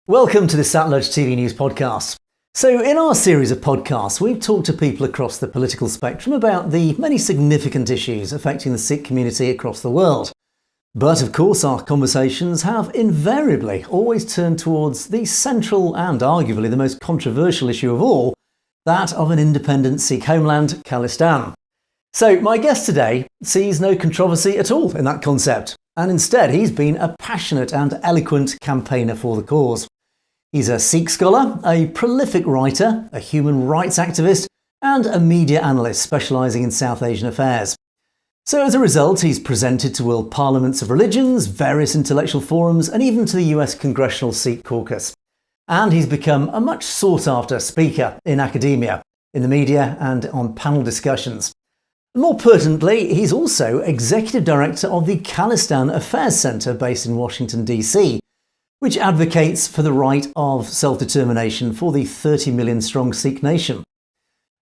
Welcome to the Satluj TV News podcast. So in our series of podcasts, we've talked to people across the political spectrum about the many significant issues affecting the Sikh community across the world. But of course, our conversations have invariably always turned towards the central and arguably the most controversial issue of all, that of an independent Sikh homeland, Khalistan. So my guest today sees no controversy at all in that concept, and instead he's been a passionate and eloquent campaigner for the cause. He's a Sikh scholar, a prolific writer, a human rights activist, and a media analyst specialising in South Asian affairs. So as a result, he's presented to world parliaments of religions, various intellectual forums, and even to the US Congressional Sikh Caucus. And he's become a much sought-after speaker in academia, in the media, and on panel discussions. More pertinently, he's also Executive Director of the Khalistan Affairs Centre based in Washington, D.C., which advocates for the right of self-determination for the 30 million strong Sikh nation.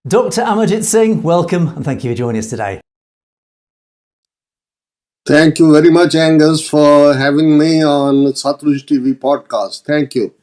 Dr. Amarjit Singh, welcome and thank you for joining us today. Thank you very much, Angus, for having me on Satluj TV podcast. Thank you.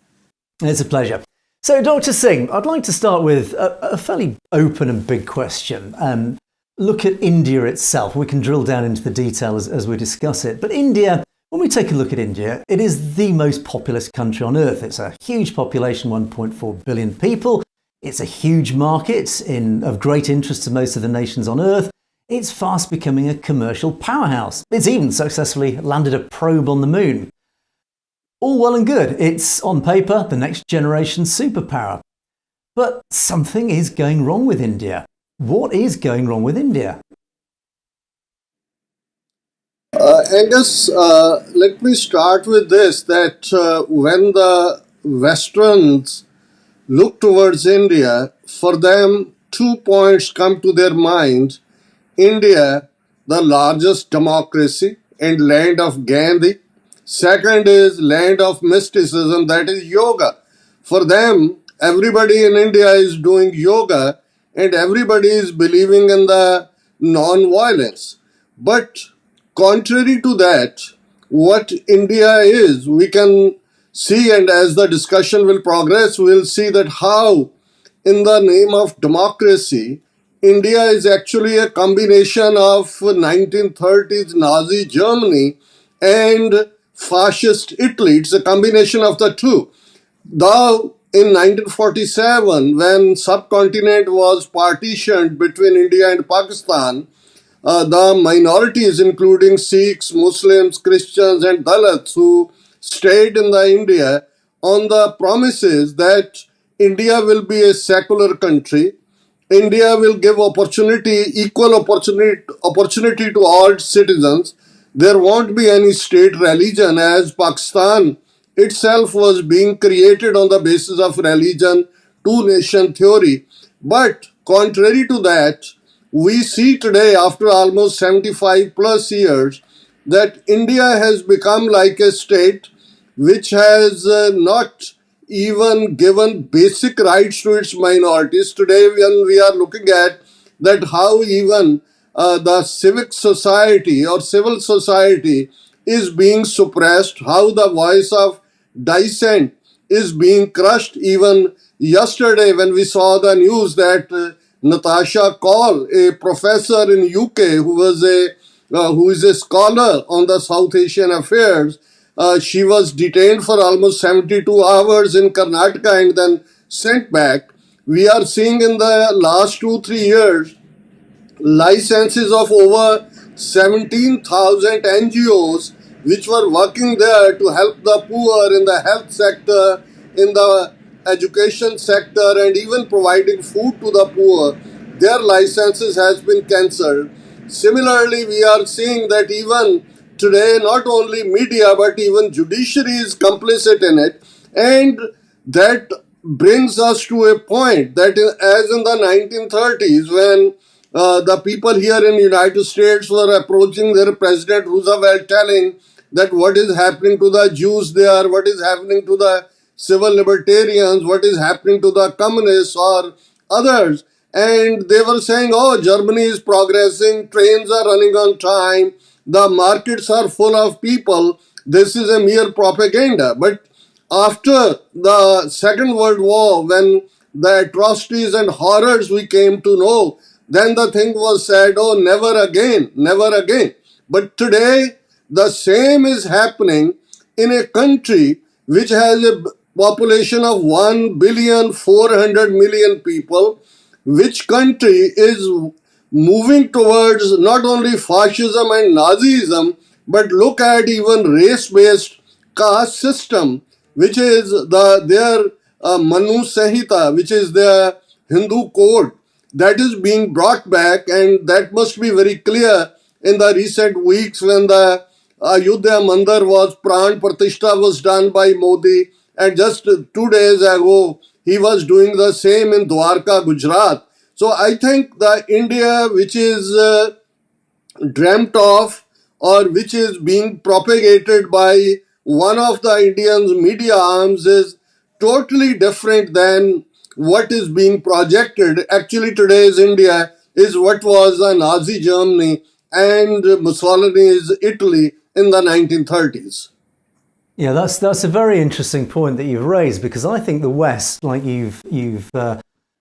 It's a pleasure. So, Dr. Singh, I'd like to start with a fairly open and big question. Look at India itself. We can drill down into the detail as we discuss it. But India, when we take a look at India, it is the most populous country on earth. It's a huge population, 1.4 billion people. It's a huge market of great interest to most of the nations on earth. It's fast becoming a commercial powerhouse. It's even successfully landed a probe on the moon. All well and good. It's, on paper, the next generation superpower. But something is going wrong with India. What is going wrong with India? Angus, let me start with this, that when the Westerns look towards India, for them 2 points come to their mind. India, the largest democracy and land of Gandhi. Second is land of mysticism, that is yoga. For them, everybody in India is doing yoga and everybody is believing in the non-violence. But contrary to that, what India is, we can see, and as the discussion will progress, we'll see that how, in the name of democracy, India is actually a combination of 1930s Nazi Germany and fascist Italy. It's a combination of the two. Though in 1947, when subcontinent was partitioned between India and Pakistan, the minorities, including Sikhs, Muslims, Christians, and Dalits, who stayed in the India on the promises that India will be a secular country, India will give equal opportunity to all citizens. There won't be any state religion, as Pakistan itself was being created on the basis of religion, two-nation theory. But contrary to that, we see today, after almost 75 plus years, that India has become like a state which has not even given basic rights to its minorities. Today, when we are looking at that, how even the civic society or civil society is being suppressed, how the voice of dissent is being crushed. Even yesterday, when we saw the news that Natasha Call, a professor in UK who is a scholar on the South Asian affairs, she was detained for almost 72 hours in Karnataka and then sent back. We are seeing in the last 2-3 years licenses of over 17,000 NGOs which were working there to help the poor in the health sector, in the education sector, and even providing food to the poor. Their licenses has been cancelled. Similarly, we are seeing that even today, not only media, but even judiciary is complicit in it. And that brings us to a point that as in the 1930s, when the people here in the United States were approaching their President Roosevelt telling that what is happening to the Jews there, what is happening to the civil libertarians, what is happening to the communists or others. And they were saying, oh, Germany is progressing, trains are running on time, the markets are full of people, this is a mere propaganda. But after the Second World War, when the atrocities and horrors we came to know, then the thing was said, oh, never again, never again. But today, the same is happening in a country which has a population of 1,400,000,000 people, which country is moving towards not only fascism and Nazism, but look at even race-based caste system, which is their Manu Sanhita, which is their Hindu code, that is being brought back, and that must be very clear in the recent weeks when the Ayodhya Mandir was Pran Pratishtha was done by Modi, and just 2 days ago he was doing the same in Dwarka, Gujarat. So I think the India which is dreamt of, or which is being propagated by one of the Indians' media arms, is totally different than what is being projected. Actually, today's India is what was the Nazi Germany and Mussolini's Italy in the 1930s. Yeah, that's a very interesting point that you've raised, because I think the West, like you've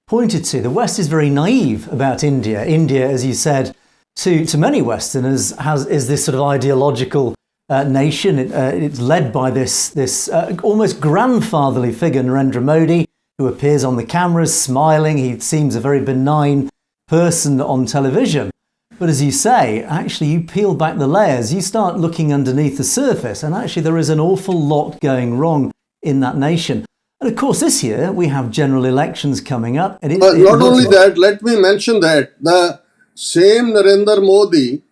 pointed to, the West is very naive about India. India, as you said, to many Westerners, is this sort of ideological nation. It's led by this almost grandfatherly figure, Narendra Modi, who appears on the cameras smiling. He seems a very benign person on television. But as you say, actually, you peel back the layers, you start looking underneath the surface, and actually there is an awful lot going wrong in that nation. And of course, this year we have general elections coming up. And not only that, let me mention that the same Narendra Modi,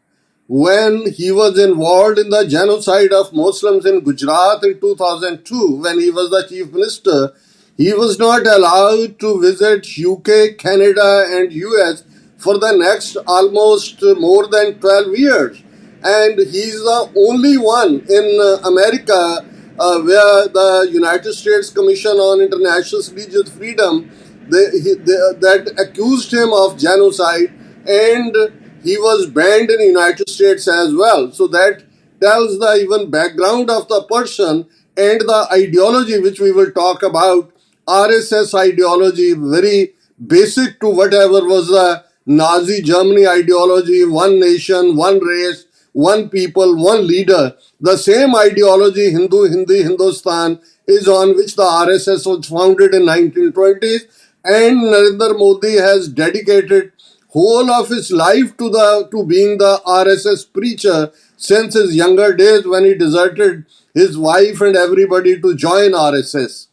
when he was involved in the genocide of Muslims in Gujarat in 2002, when he was the chief minister, he was not allowed to visit UK, Canada, and US for the next almost more than 12 years. And he's the only one in America where the United States Commission on International Religious Freedom that accused him of genocide, and he was banned in the United States as well. So that tells the even background of the person and the ideology which we will talk about, RSS ideology, very basic to whatever was the Nazi Germany ideology, one nation, one race, one people, one leader. The same ideology, Hindu, Hindi, Hindustan, is on which the RSS was founded in 1920s, and Narendra Modi has dedicated whole of his life to being the RSS preacher since his younger days, when he deserted his wife and everybody to join RSS.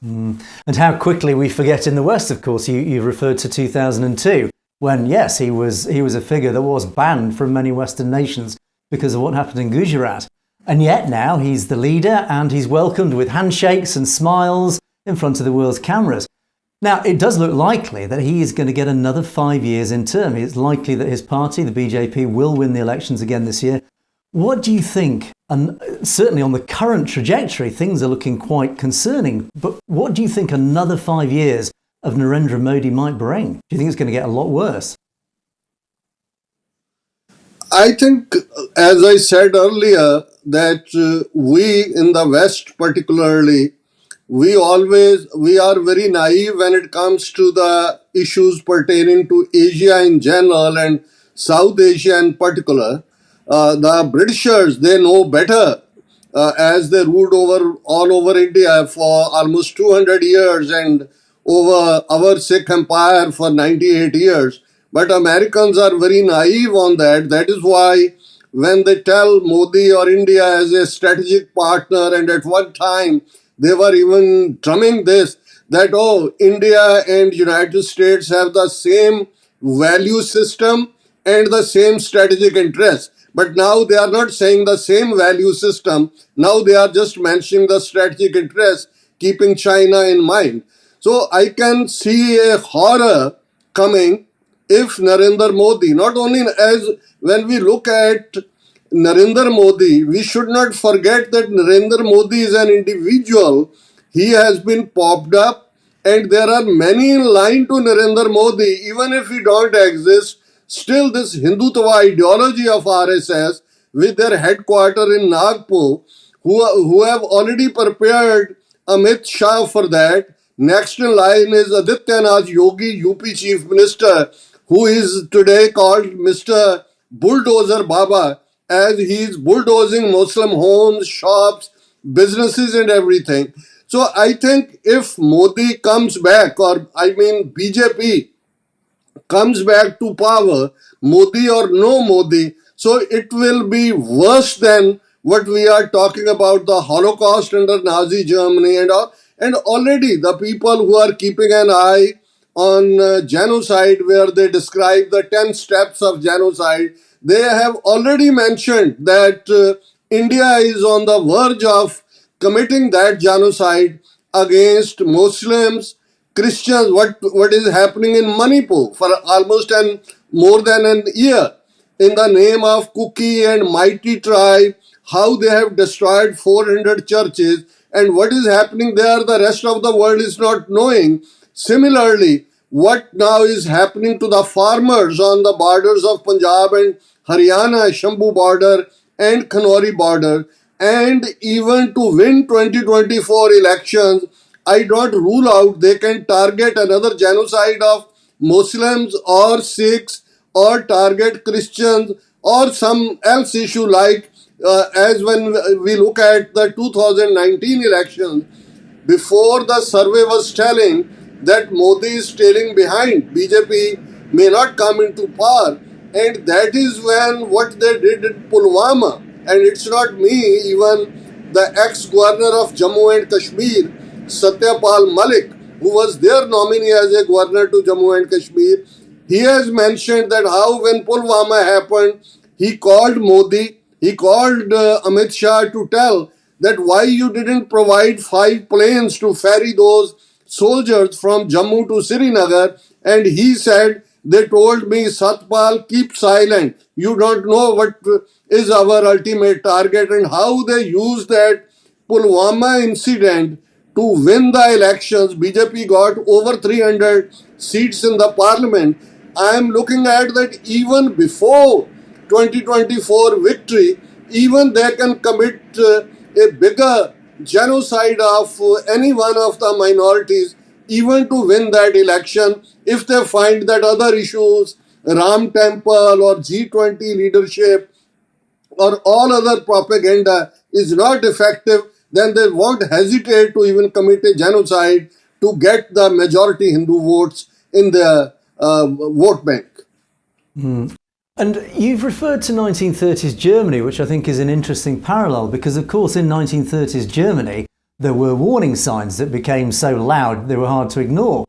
And how quickly we forget in the West, of course. You referred to 2002, when, yes, he was a figure that was banned from many Western nations because of what happened in Gujarat. And yet now he's the leader, and he's welcomed with handshakes and smiles in front of the world's cameras. Now, it does look likely that he is going to get another 5 years in term. It's likely that his party, the BJP, will win the elections again this year. What do you think? And certainly on the current trajectory, things are looking quite concerning. But what do you think another 5 years of Narendra Modi might bring? Do you think it's going to get a lot worse? I think, as I said earlier, that we in the West particularly, we are very naive when it comes to the issues pertaining to Asia in general and South Asia in particular. The Britishers, they know better, as they ruled all over India for almost 200 years and over our Sikh empire for 98 years. But Americans are very naive on that. That is why when they tell Modi or India as a strategic partner, and at one time they were even drumming this, that, oh, India and United States have the same value system and the same strategic interests. But now they are not saying the same value system. Now they are just mentioning the strategic interests, keeping China in mind. So I can see a horror coming if Narendra Modi, not only as when we look at Narendra Modi, we should not forget that Narendra Modi is an individual. He has been popped up, and there are many in line to Narendra Modi. Even if he don't exist, still this Hindutva ideology of RSS, with their headquarters in Nagpur, who have already prepared Amit Shah for that. Next in line is Adityanath Yogi, UP Chief Minister, who is today called Mr. Bulldozer Baba, as he is bulldozing Muslim homes, shops, businesses, and everything. So I think if Modi comes back, or I mean BJP comes back to power, Modi or no Modi, so it will be worse than what we are talking about, the Holocaust under Nazi Germany and all. And already the people who are keeping an eye on genocide, where they describe the 10 steps of genocide, they have already mentioned that India is on the verge of committing that genocide against Muslims, Christians. What is happening in Manipur for almost more than an year, in the name of Kuki and Mighty tribe, how they have destroyed 400 churches, and what is happening there the rest of the world is not knowing. Similarly, what now is happening to the farmers on the borders of Punjab and Haryana, Shambhu border and Kanori border, and even to win 2024 elections, I don't rule out they can target another genocide of Muslims or Sikhs, or target Christians, or some else issue like as when we look at the 2019 elections, before the survey was telling that Modi is trailing behind, BJP may not come into power. And that is when what they did in Pulwama, and it's not me, even the ex-governor of Jammu and Kashmir, Satyapal Malik, who was their nominee as a governor to Jammu and Kashmir, he has mentioned that how when Pulwama happened, he called Modi, he called Amit Shah to tell that why you didn't provide 5 planes to ferry those soldiers from Jammu to Srinagar. And he said, they told me, Satpal, keep silent. You don't know what is our ultimate target. And how they used that Pulwama incident to win the elections. BJP got over 300 seats in the parliament. I am looking at that even before 2024 victory, even they can commit a bigger genocide of any one of the minorities, even to win that election, if they find that other issues, Ram Temple or G20 leadership or all other propaganda is not effective, then they won't hesitate to even commit a genocide to get the majority Hindu votes in their vote bank. And you've referred to 1930s Germany, which I think is an interesting parallel, because of course in 1930s Germany there were warning signs that became so loud they were hard to ignore.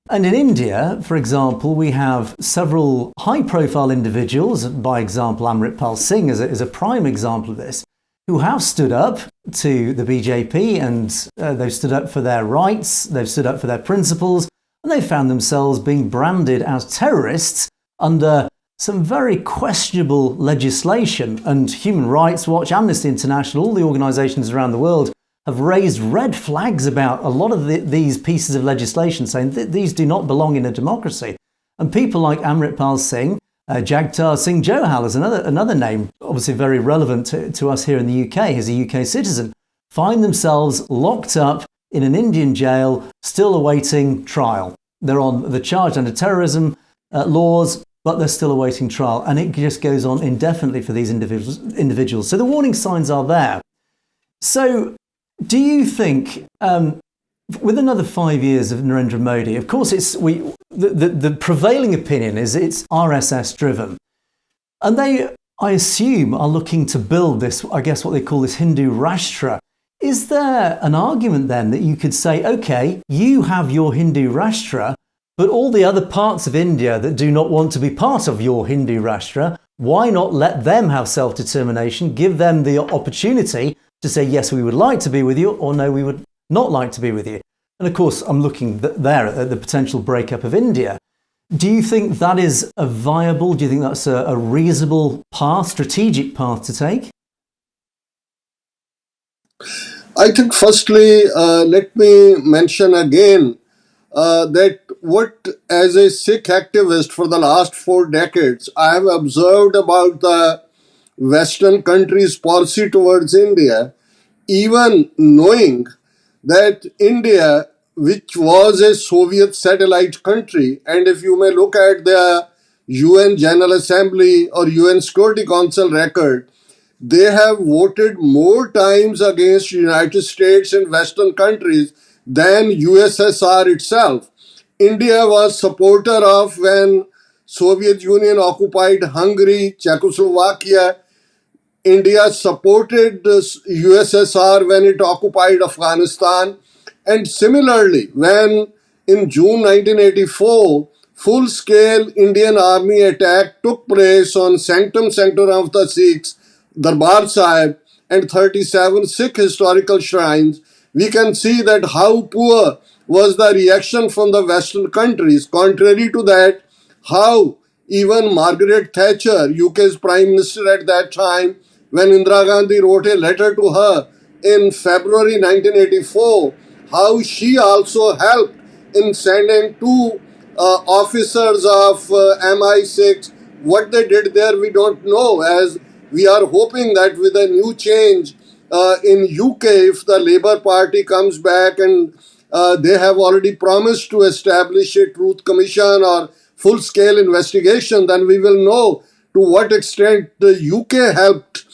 And in India, for example, we have several high-profile individuals, by example Amarjit Singh is a prime example of this, who have stood up to the BJP, and they've stood up for their rights, they've stood up for their principles, and they found themselves being branded as terrorists under some very questionable legislation. And Human Rights Watch, Amnesty International, all the organisations around the world have raised red flags about a lot of these pieces of legislation, saying that these do not belong in a democracy. And people like Amarjit Singh, Jagtar Singh Johal is another name, obviously very relevant to us here in the UK. He's a UK citizen, find themselves locked up in an Indian jail, still awaiting trial. They're charged under terrorism laws, but they're still awaiting trial. And it just goes on indefinitely for these individuals. So the warning signs are there. So do you think, with another 5 years of Narendra Modi, of course, the prevailing opinion is it's RSS driven, and they, I assume, are looking to build this, I guess what they call this Hindu Rashtra. Is there an argument then that you could say, okay, you have your Hindu Rashtra, but all the other parts of India that do not want to be part of your Hindu Rashtra, why not let them have self-determination, give them the opportunity to say, yes, we would like to be with you, or no, we would not like to be with you. And of course, I'm looking there at the potential breakup of India. Do you think that is a viable, do you think that's a reasonable path, strategic path to take? I think firstly, let me mention again that what, as a Sikh activist for the last 4 decades, I have observed about the Western countries' policy towards India, even knowing that India, which was a Soviet satellite country, and if you may look at the UN General Assembly or UN Security Council record, they have voted more times against United States and Western countries than USSR itself. India was supporter of when Soviet Union occupied Hungary, Czechoslovakia. India supported the USSR when it occupied Afghanistan. And similarly, when in June 1984, full-scale Indian army attack took place on Sanctum Sanctorum of the Sikhs, Darbar Sahib, and 37 Sikh historical shrines, we can see that how poor was the reaction from the Western countries. Contrary to that, how even Margaret Thatcher, UK's Prime Minister at that time, when Indira Gandhi wrote a letter to her in February 1984, how she also helped in sending two officers of MI6. What they did there, we don't know, as we are hoping that with a new change in UK, if the Labour Party comes back and they have already promised to establish a truth commission or full-scale investigation, then we will know to what extent the UK helped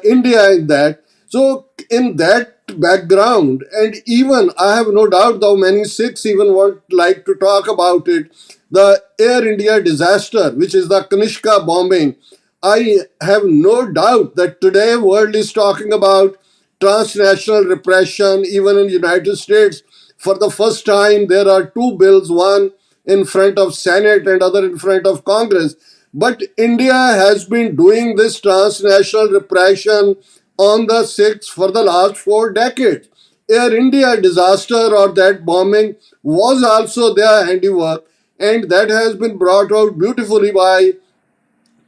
India in that. So in that background, and even I have no doubt, though many Sikhs even would like to talk about it, the Air India disaster, which is the Kanishka bombing, I have no doubt that today world is talking about transnational repression. Even in United States, for the first time, there are two bills, one in front of Senate and other in front of Congress. But India has been doing this transnational repression on the Sikhs for the last 4 decades. Air India disaster or that bombing was also their handiwork, and that has been brought out beautifully by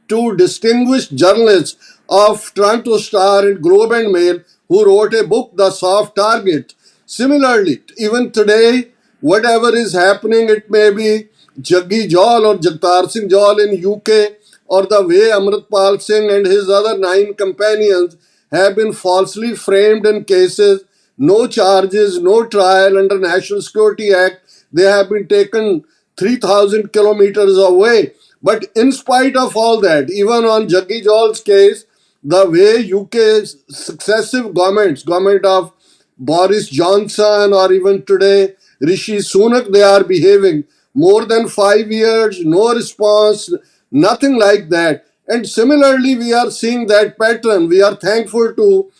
two distinguished journalists of Toronto Star and Globe and Mail who wrote a book, The Soft Target. Similarly, even today, whatever is happening, it may be Jaggi Jawal or Jagtar Singh Jawal in UK, or the way Amritpal Singh and his other 9 companions have been falsely framed in cases, no charges, no trial under National Security Act. They have been taken 3,000 kilometers away. But in spite of all that, even on Jaggi Jawal's case, the way UK's successive governments, government of Boris Johnson or even today Rishi Sunak, they are behaving. More than 5 years, no response, nothing like that. And similarly, we are seeing that pattern. We are thankful to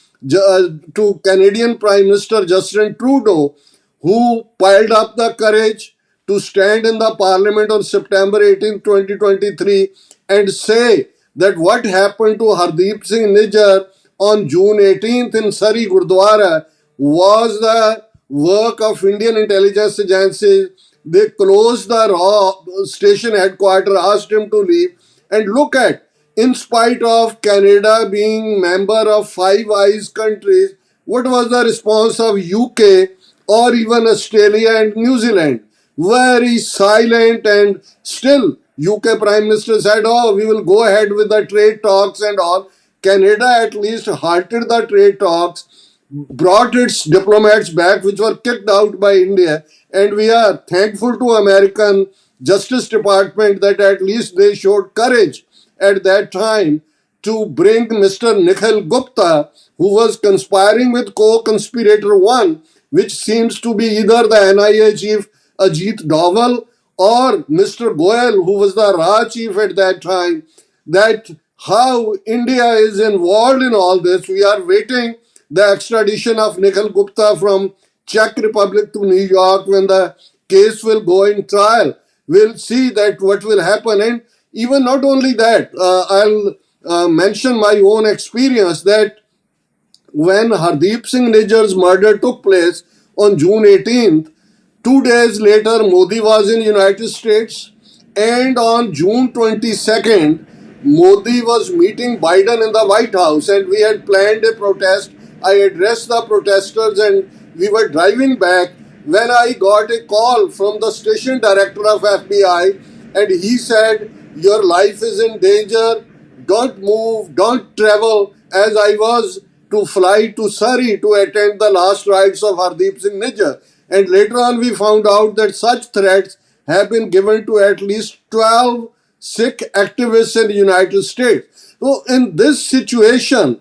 Canadian Prime Minister Justin Trudeau, who piled up the courage to stand in the Parliament on September 18, 2023 and say that what happened to Hardeep Singh Nijjar on June 18th in Surrey Gurdwara was the work of Indian intelligence agencies. They closed the raw station headquarters, asked him to leave. And look at, in spite of Canada being member of Five Eyes countries, what was the response of UK or even Australia and New Zealand? Very silent, and still UK Prime Minister said, oh, we will go ahead with the trade talks and all. Canada at least halted the trade talks, brought its diplomats back, which were kicked out by India. And we are thankful to American Justice Department that at least they showed courage at that time to bring Mr. Nikhil Gupta, who was conspiring with co-conspirator 1, which seems to be either the NIA chief Ajit Doval or Mr. Goyal, who was the RA chief at that time, that how India is involved in all this. We are waiting the extradition of Nikhil Gupta from Czech Republic to New York when the case will go in trial. We'll see that what will happen. And even not only that, I'll mention my own experience that when Hardeep Singh Nijjar's murder took place on June 18th, 2 days later, Modi was in United States, and on June 22nd, Modi was meeting Biden in the White House, and we had planned a protest. I addressed the protesters, and we were driving back when I got a call from the station director of FBI, and he said, your life is in danger, don't move, don't travel, as I was to fly to Surrey to attend the last rites of Hardeep Singh Nijjar. And later on, we found out that such threats have been given to at least 12 Sikh activists in the United States. So, in this situation,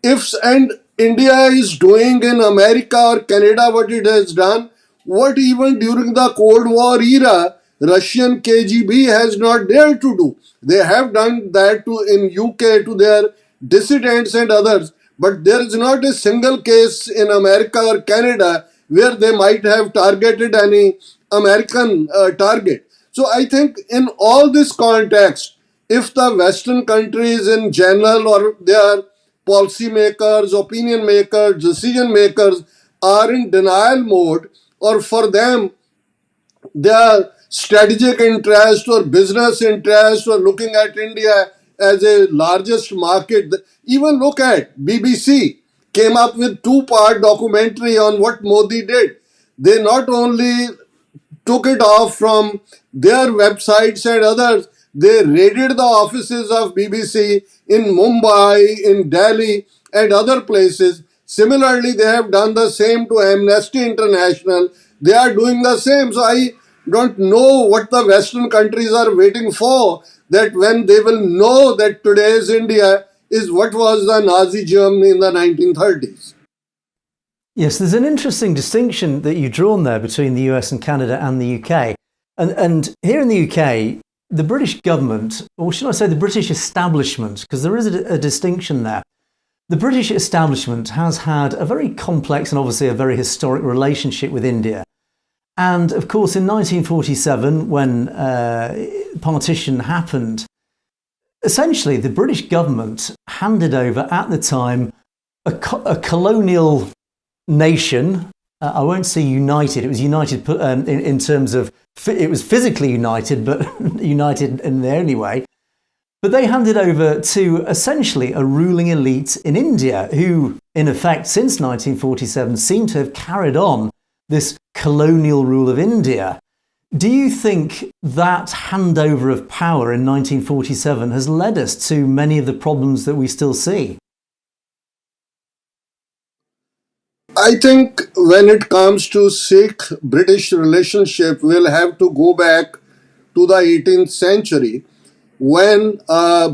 if and India is doing in America or Canada what it has done, what even during the Cold War era, Russian KGB has not dared to do. They have done that to in UK to their dissidents and others, but there is not a single case in America or Canada where they might have targeted any American target. So I think in all this context, if the Western countries in general or their policymakers, opinion makers, decision makers are in denial mode, or for them their strategic interest or business interest or looking at India as a largest market. Even look at BBC came up with two-part documentary on what Modi did. They not only took it off from their websites and others. They raided the offices of BBC in Mumbai, in Delhi, and other places. Similarly, they have done the same to Amnesty International. They are doing the same. So I don't know what the Western countries are waiting for, that when they will know that today's India is what was the Nazi Germany in the 1930s. Yes, there's an interesting distinction that you've drawn there between the US and Canada and the UK. And here in the UK, the British government, or should I say the British establishment, because there is a distinction there. The British establishment has had a very complex and obviously a very historic relationship with India. And of course, in 1947, when partition happened, essentially the British government handed over at the time a colonial nation. I won't say united. It was united in terms of it was physically united, but united in the only way. But they handed over to essentially a ruling elite in India, who, in effect, since 1947, seem to have carried on this colonial rule of India. Do you think that handover of power in 1947 has led us to many of the problems that we still see? I think when it comes to Sikh-British relationship, we'll have to go back to the 18th century when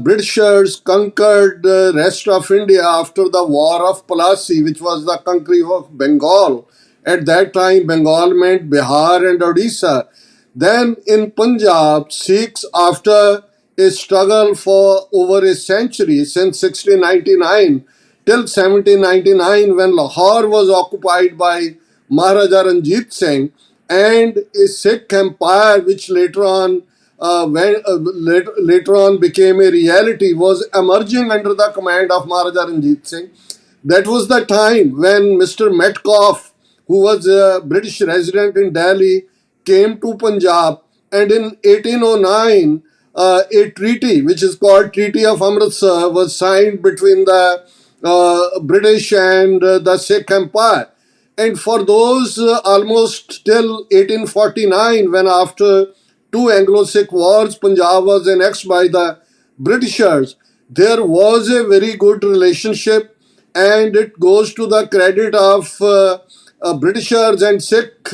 Britishers conquered the rest of India after the War of Plassey, which was the conquering of Bengal. At that time, Bengal meant Bihar and Odisha. Then in Punjab, Sikhs, after a struggle for over a century, since 1699 till 1799, when Lahore was occupied by Maharaja Ranjit Singh, and a Sikh empire, which later on became a reality, was emerging under the command of Maharaja Ranjit Singh. That was the time when Mr. Metcalfe, who was a British resident in Delhi, came to Punjab, and in 1809, a treaty, which is called Treaty of Amritsar, was signed between the British and the Sikh Empire. And for those almost till 1849, when after two Anglo-Sikh wars, Punjab was annexed by the Britishers, there was a very good relationship, and it goes to the credit of Britishers and Sikh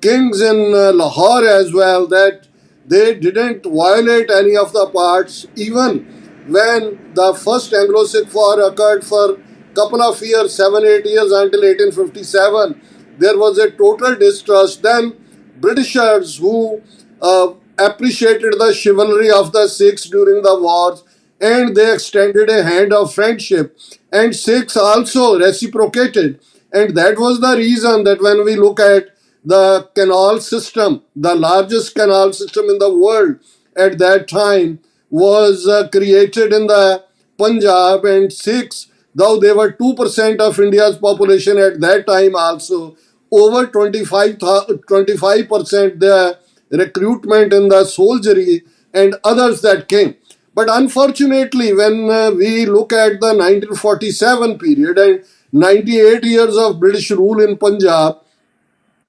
kings in Lahore as well, that they didn't violate any of the parts. Even when the first Anglo-Sikh war occurred for a couple of years, 7-8 years until 1857, there was a total distrust. Then Britishers, who appreciated the chivalry of the Sikhs during the wars, and they extended a hand of friendship, and Sikhs also reciprocated. And that was the reason that when we look at the canal system, the largest canal system in the world at that time was created in the Punjab, and Sikhs, though they were 2% of India's population at that time also, over 25% the recruitment in the soldiery and others that came. But unfortunately, when we look at the 1947 period and 98 years of British rule in Punjab,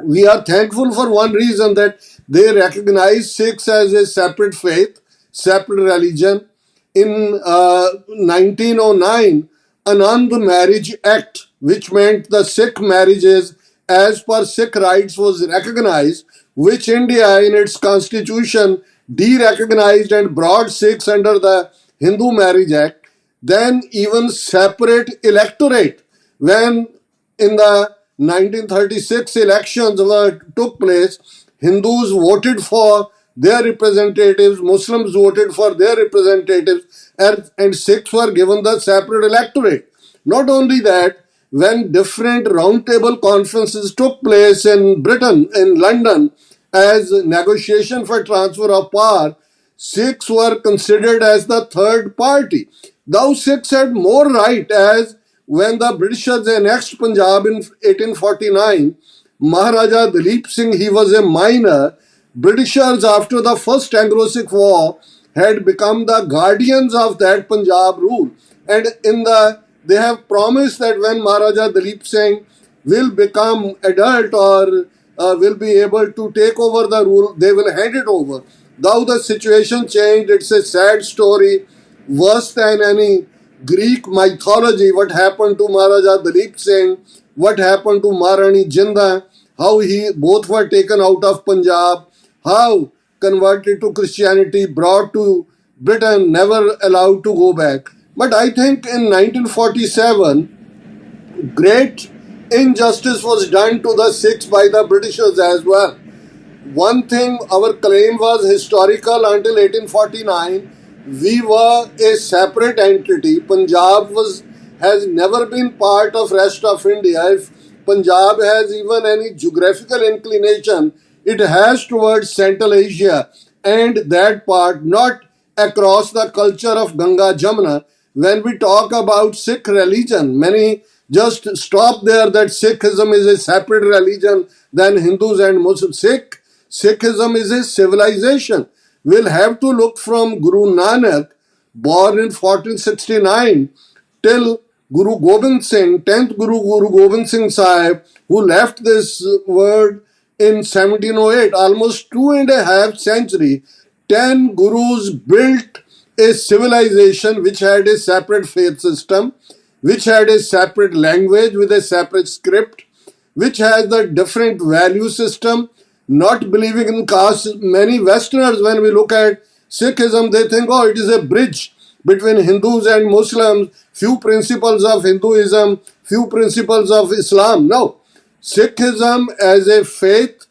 we are thankful for one reason, that they recognize Sikhs as a separate faith, separate religion. In 1909, Anand Marriage Act, which meant the Sikh marriages as per Sikh rights was recognized, which India in its constitution de-recognized and brought Sikhs under the Hindu Marriage Act. Then even separate electorate when in the 1936 elections took place, Hindus voted for their representatives, Muslims voted for their representatives, and Sikhs were given the separate electorate. Not only that, when different roundtable conferences took place in Britain, in London, as negotiation for transfer of power, Sikhs were considered as the third party. Thou Sikhs had more right, as when the Britishers annexed Punjab in 1849, Maharaja Dalip Singh, he was a minor. Britishers, after the first Anglo-Sikh War, had become the guardians of that Punjab rule. And they have promised that when Maharaja Dalip Singh will become adult or will be able to take over the rule, they will hand it over. Though the situation changed, it's a sad story, worse than any Greek mythology, what happened to Maharaja Dalip Singh, what happened to Maharani Jinda, how both were taken out of Punjab, how converted to Christianity, brought to Britain, never allowed to go back. But I think in 1947, great injustice was done to the Sikhs by the Britishers as well. One thing, our claim was historical until 1849. We were a separate entity. Punjab has never been part of rest of India. If Punjab has even any geographical inclination, it has towards Central Asia and that part, not across the culture of Ganga Jamuna. When we talk about Sikh religion, many just stop there that Sikhism is a separate religion than Hindus and Muslims. Sikhism is a civilization. We'll have to look from Guru Nanak, born in 1469, till Guru Gobind Singh, 10th Guru Gobind Singh Sahib, who left this world in 1708, almost 2.5 centuries. 10 gurus built a civilization which had a separate faith system, which had a separate language with a separate script, which has the different value system, not believing in caste. Many Westerners, when we look at Sikhism, they think, oh, it is a bridge between Hindus and Muslims, few principles of Hinduism, few principles of Islam. No. Sikhism as a faith,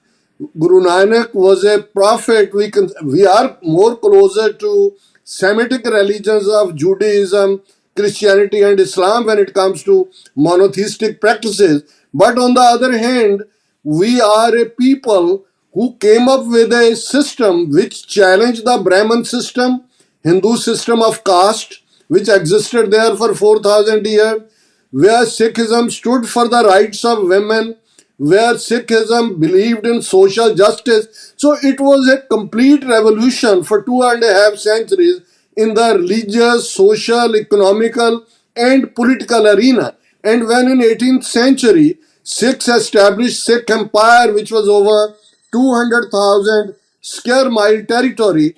Guru Nanak was a prophet. We are more closer to Semitic religions of Judaism, Christianity and Islam when it comes to monotheistic practices. But on the other hand, we are a people who came up with a system which challenged the Brahman system, Hindu system of caste, which existed there for 4,000 years, where Sikhism stood for the rights of women, where Sikhism believed in social justice. So it was a complete revolution for 2.5 centuries in the religious, social, economical and political arena. And when in 18th century, Sikhs established Sikh Empire, which was over 200,000 square mile territory,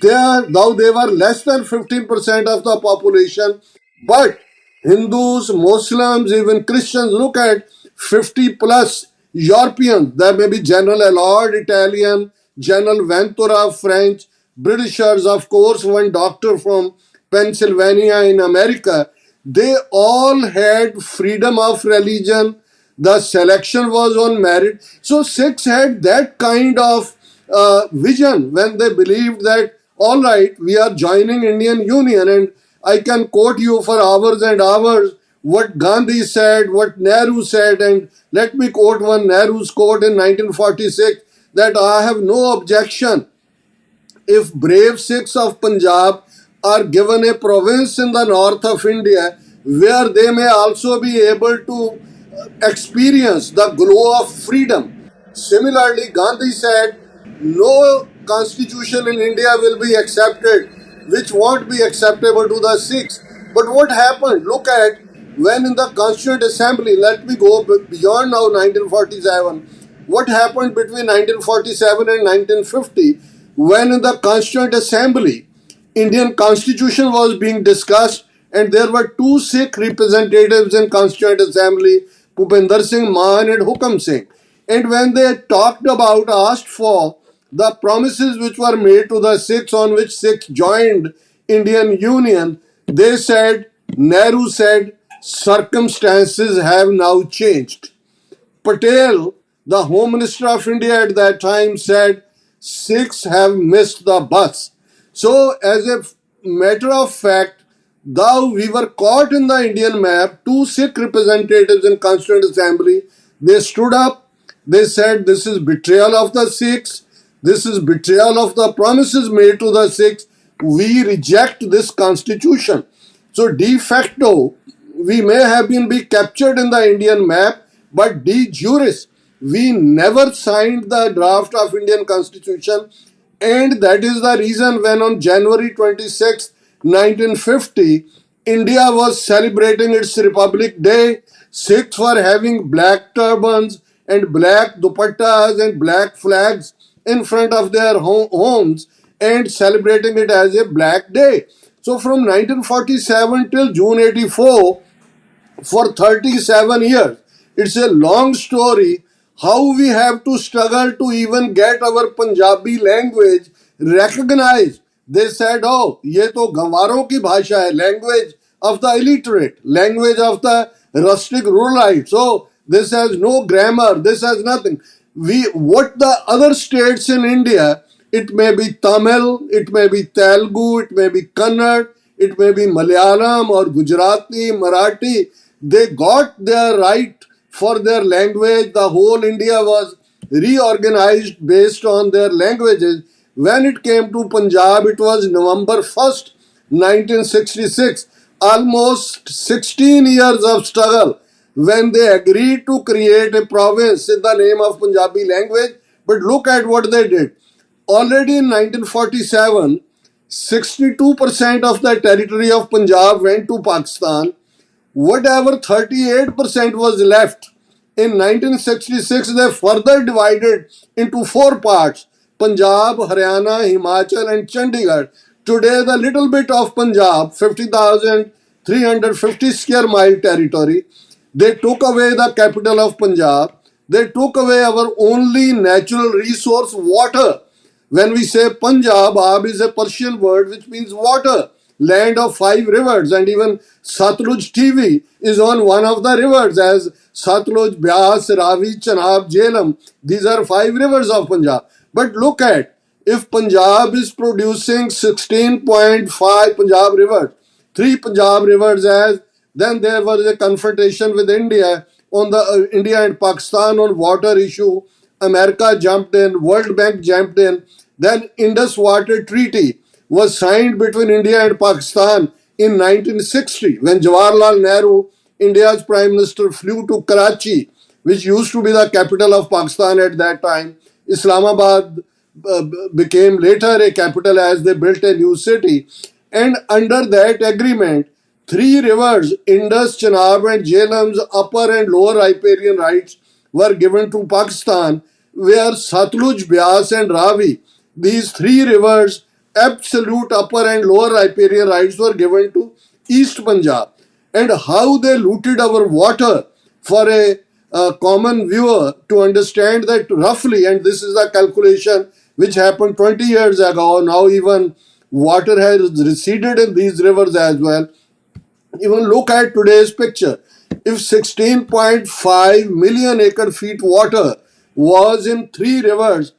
though they were less than 15% of the population, but Hindus, Muslims, even Christians, look at 50 plus Europeans. There may be General Allard, Italian, General Ventura, French, Britishers, of course, one doctor from Pennsylvania in America. They all had freedom of religion. The selection was on merit. So Sikhs had that kind of vision when they believed that, all right, we are joining Indian Union. And I can quote you for hours and hours what Gandhi said, what Nehru said, and let me quote one Nehru's quote in 1946, that I have no objection if brave Sikhs of Punjab are given a province in the north of India where they may also be able to experience the glow of freedom. Similarly, Gandhi said, no constitution in India will be accepted which won't be acceptable to the Sikhs. But what happened? Look at when in the Constituent Assembly, let me go beyond now 1947, what happened between 1947 and 1950 when in the Constituent Assembly, Indian Constitution was being discussed. and there were two Sikh representatives in Constituent Assembly, Bhupinder Singh Maan and Hukam Singh. And when they asked for the promises which were made to the Sikhs on which Sikhs joined Indian Union, they said, Nehru said, circumstances have now changed. Patel, the Home Minister of India at that time, said, Sikhs have missed the bus. So, as a matter of fact, though we were caught in the Indian map, two Sikh representatives in Constituent Assembly, they stood up, they said, this is betrayal of the Sikhs, this is betrayal of the promises made to the Sikhs, we reject this constitution. So, de facto, we may have been captured in the Indian map, but de jure, we never signed the draft of Indian Constitution, and that is the reason when on January 26, 1950, India was celebrating its Republic Day, Sikhs were having black turbans and black dupattas and black flags in front of their homes and celebrating it as a black day. So from 1947 till June 84, for 37 years. It's a long story how we have to struggle to even get our Punjabi language recognized. They said, oh, ये तो गंवारों की भाषा है, language of the illiterate, language of the rustic ruralite. So this has no grammar, this has nothing. What the other states in India, it may be Tamil, it may be Telugu, it may be Kannada, it may be Malayalam or Gujarati, Marathi. They got their right for their language. The whole India was reorganized based on their languages. When it came to Punjab, it was November 1st, 1966. Almost 16 years of struggle when they agreed to create a province in the name of Punjabi language. But look at what they did. Already in 1947, 62% of the territory of Punjab went to Pakistan. Whatever 38% was left, in 1966 they further divided into four parts: Punjab, Haryana, Himachal and Chandigarh. Today the little bit of Punjab, 50,350 square mile territory, they took away the capital of Punjab, they took away our only natural resource, water. When we say Punjab, Ab is a Persian word which means water, land of 5 rivers, and even Satluj TV is on one of the rivers as Satluj, Byas, Ravi, Chenab, Jhelum. These are 5 rivers of Punjab. But look at, if Punjab is producing 16.5 Punjab rivers, 3 Punjab rivers as, then there was a confrontation with India on the India and Pakistan on water issue. America jumped in, World Bank jumped in. Then Indus Water Treaty was signed between India and Pakistan in 1960 when Jawaharlal Nehru, India's Prime Minister, flew to Karachi, which used to be the capital of Pakistan at that time. Islamabad became later a capital as they built a new city. And under that agreement, 3 rivers, Indus, Chenab and Jhelum's upper and lower riparian rights were given to Pakistan, where Satluj, Byas and Ravi, these 3 rivers, absolute upper and lower riparian rights were given to East Punjab. And how they looted our water, for a common viewer to understand that roughly, and this is the calculation which happened 20 years ago, now even water has receded in these rivers as well. Even look at today's picture. If 16.5 million acre feet water was in 3 rivers,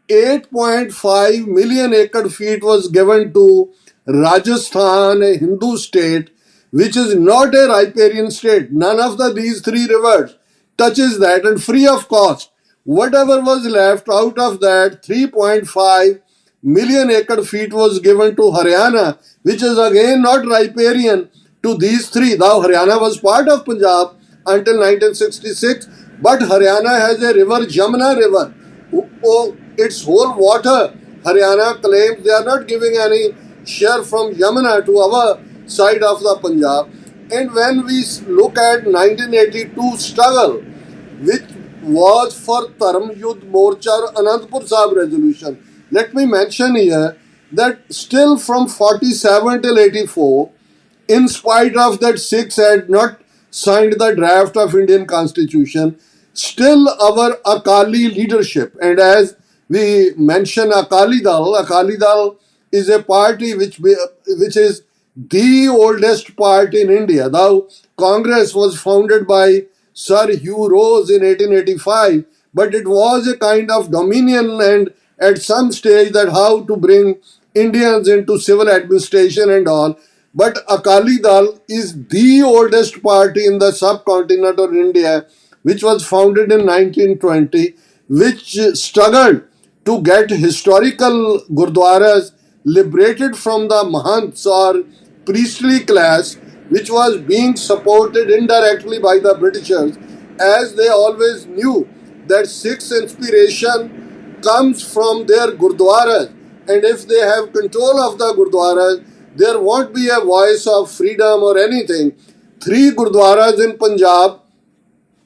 8.5 million acre feet was given to Rajasthan, a Hindu state, which is not a riparian state. None of these 3 rivers touches that, and free of cost. Whatever was left out of that, 3.5 million acre feet was given to Haryana, which is again not riparian to these 3. Now Haryana was part of Punjab until 1966, but Haryana has a river, Jamuna River. Its whole water, Haryana claims they are not giving any share from Yamuna to our side of the Punjab. And when we look at 1982 struggle, which was for Dharm Yudh Morcha Anandpur Sahib resolution, let me mention here that still from 47 till 84, in spite of that Sikhs had not signed the draft of Indian constitution, still our Akali leadership, and as we mention Akali Dal is a party which is the oldest party in India. Now, Congress was founded by Sir Hugh Rose in 1885, but it was a kind of dominion and at some stage that how to bring Indians into civil administration and all. But Akali Dal is the oldest party in the subcontinent of India, which was founded in 1920, which struggled to get historical gurdwaras liberated from the Mahants or priestly class, which was being supported indirectly by the Britishers, as they always knew that Sikhs' inspiration comes from their gurdwaras, and if they have control of the gurdwaras, there won't be a voice of freedom or anything. Three gurdwaras in Punjab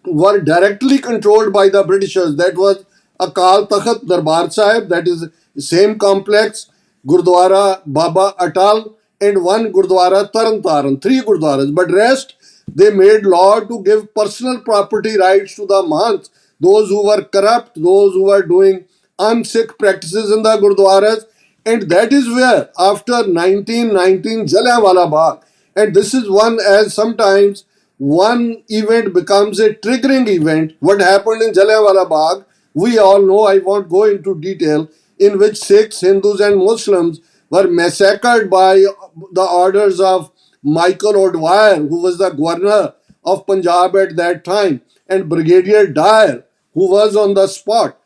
were directly controlled by the Britishers. That was Akal Takht Darbar Sahib, that is same complex, Gurdwara Baba Atal, and one Gurdwara Taran Taran, three Gurdwaras. But rest, they made law to give personal property rights to the Mahants, those who were corrupt, those who were doing un-Sikh practices in the Gurdwaras. And that is where, after 1919, Jallianwala Bagh, and this is one, as sometimes one event becomes a triggering event. What happened in Jallianwala Bagh, we all know, I won't go into detail, in which Sikhs, Hindus and Muslims were massacred by the orders of Michael O'Dwyer, who was the governor of Punjab at that time, and Brigadier Dyer, who was on the spot.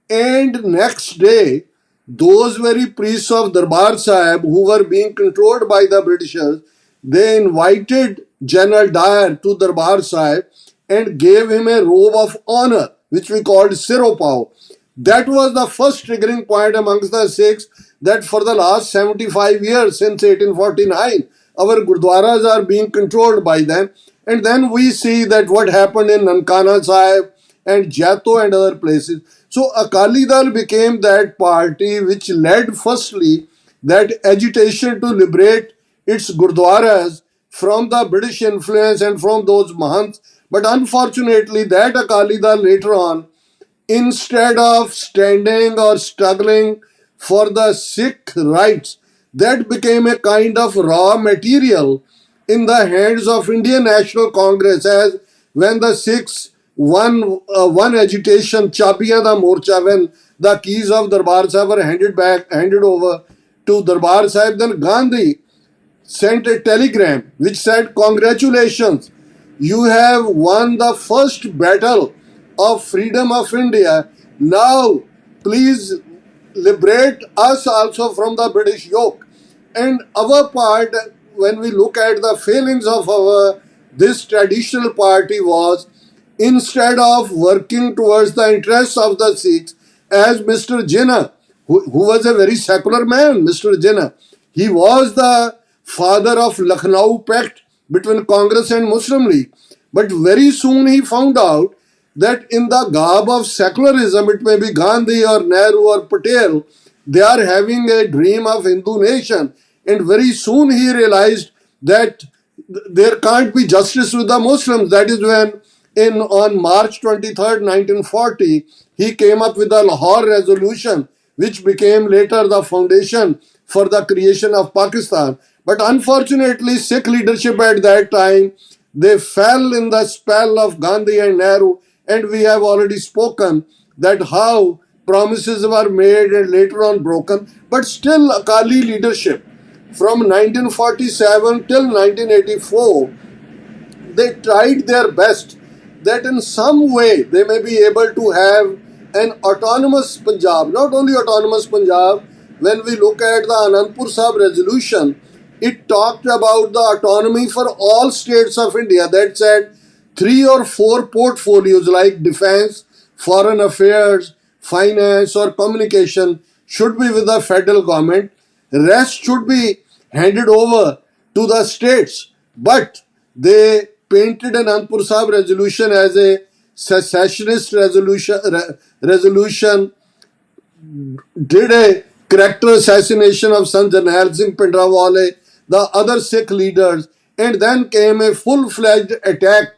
And next day, those very priests of Darbar Sahib who were being controlled by the Britishers, they invited General Dyer to Darbar Sahib and gave him a robe of honor, which we called Siropao. That was the first triggering point amongst the Sikhs, that for the last 75 years, since 1849, our Gurdwaras are being controlled by them. And then we see that what happened in Nankana Sahib and Jato and other places. So Akali Dal became that party which led firstly that agitation to liberate its Gurdwaras from the British influence and from those Mahants. But unfortunately, that Akali Dal later on, instead of standing or struggling for the Sikh rights, that became a kind of raw material in the hands of Indian National Congress, as when the Sikhs won one agitation, Chabiyan da Morcha, when the keys of Darbar Sahib were handed over to Darbar Sahib, then Gandhi sent a telegram which said, "Congratulations, you have won the first battle of freedom of India. Now, please liberate us also from the British yoke." And our part, when we look at the failings of this traditional party, was instead of working towards the interests of the Sikhs, as Mr. Jinnah, who was a very secular man, Mr. Jinnah, he was the father of Lucknow Pact between Congress and Muslim League. But very soon he found out that in the garb of secularism, it may be Gandhi or Nehru or Patel, they are having a dream of Hindu nation. And very soon he realized that there can't be justice with the Muslims. That is when on March 23rd, 1940, he came up with the Lahore Resolution, which became later the foundation for the creation of Pakistan. But unfortunately, Sikh leadership at that time, they fell in the spell of Gandhi and Nehru, and we have already spoken that how promises were made and later on broken. But still, Akali leadership from 1947 till 1984, they tried their best that in some way they may be able to have an autonomous Punjab. Not only autonomous Punjab, when we look at the Anandpur Sahib resolution, it talked about the autonomy for all states of India. That said, 3 or 4 portfolios like defense, foreign affairs, finance or communication should be with the federal government. Rest should be handed over to the states. But they painted an Anandpur Sahib resolution as a secessionist resolution, did a character assassination of Sant Jarnail Singh Pindrawale, the other Sikh leaders, And then came a full-fledged attack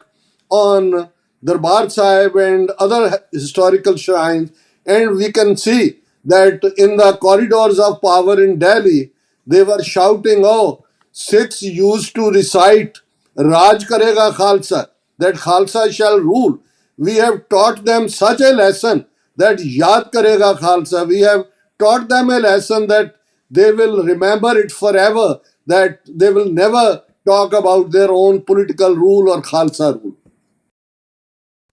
on Darbar Sahib and other historical shrines. And we can see that in the corridors of power in Delhi, they were shouting, oh, Sikhs used to recite Raj Karega Khalsa, that Khalsa shall rule. We have taught them such a lesson that Yad Karega Khalsa. We have taught them a lesson that they will remember it forever, that they will never talk about their own political rule or Khalsa rule.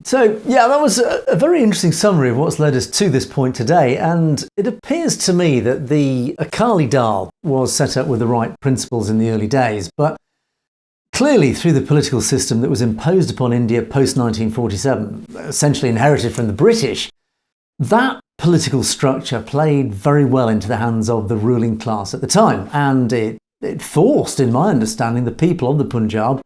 So, yeah, that was a very interesting summary of what's led us to this point today. And it appears to me that the Akali Dal was set up with the right principles in the early days. But clearly, through the political system that was imposed upon India post 1947, essentially inherited from the British, that political structure played very well into the hands of the ruling class at the time. And it forced, in my understanding, the people of the Punjab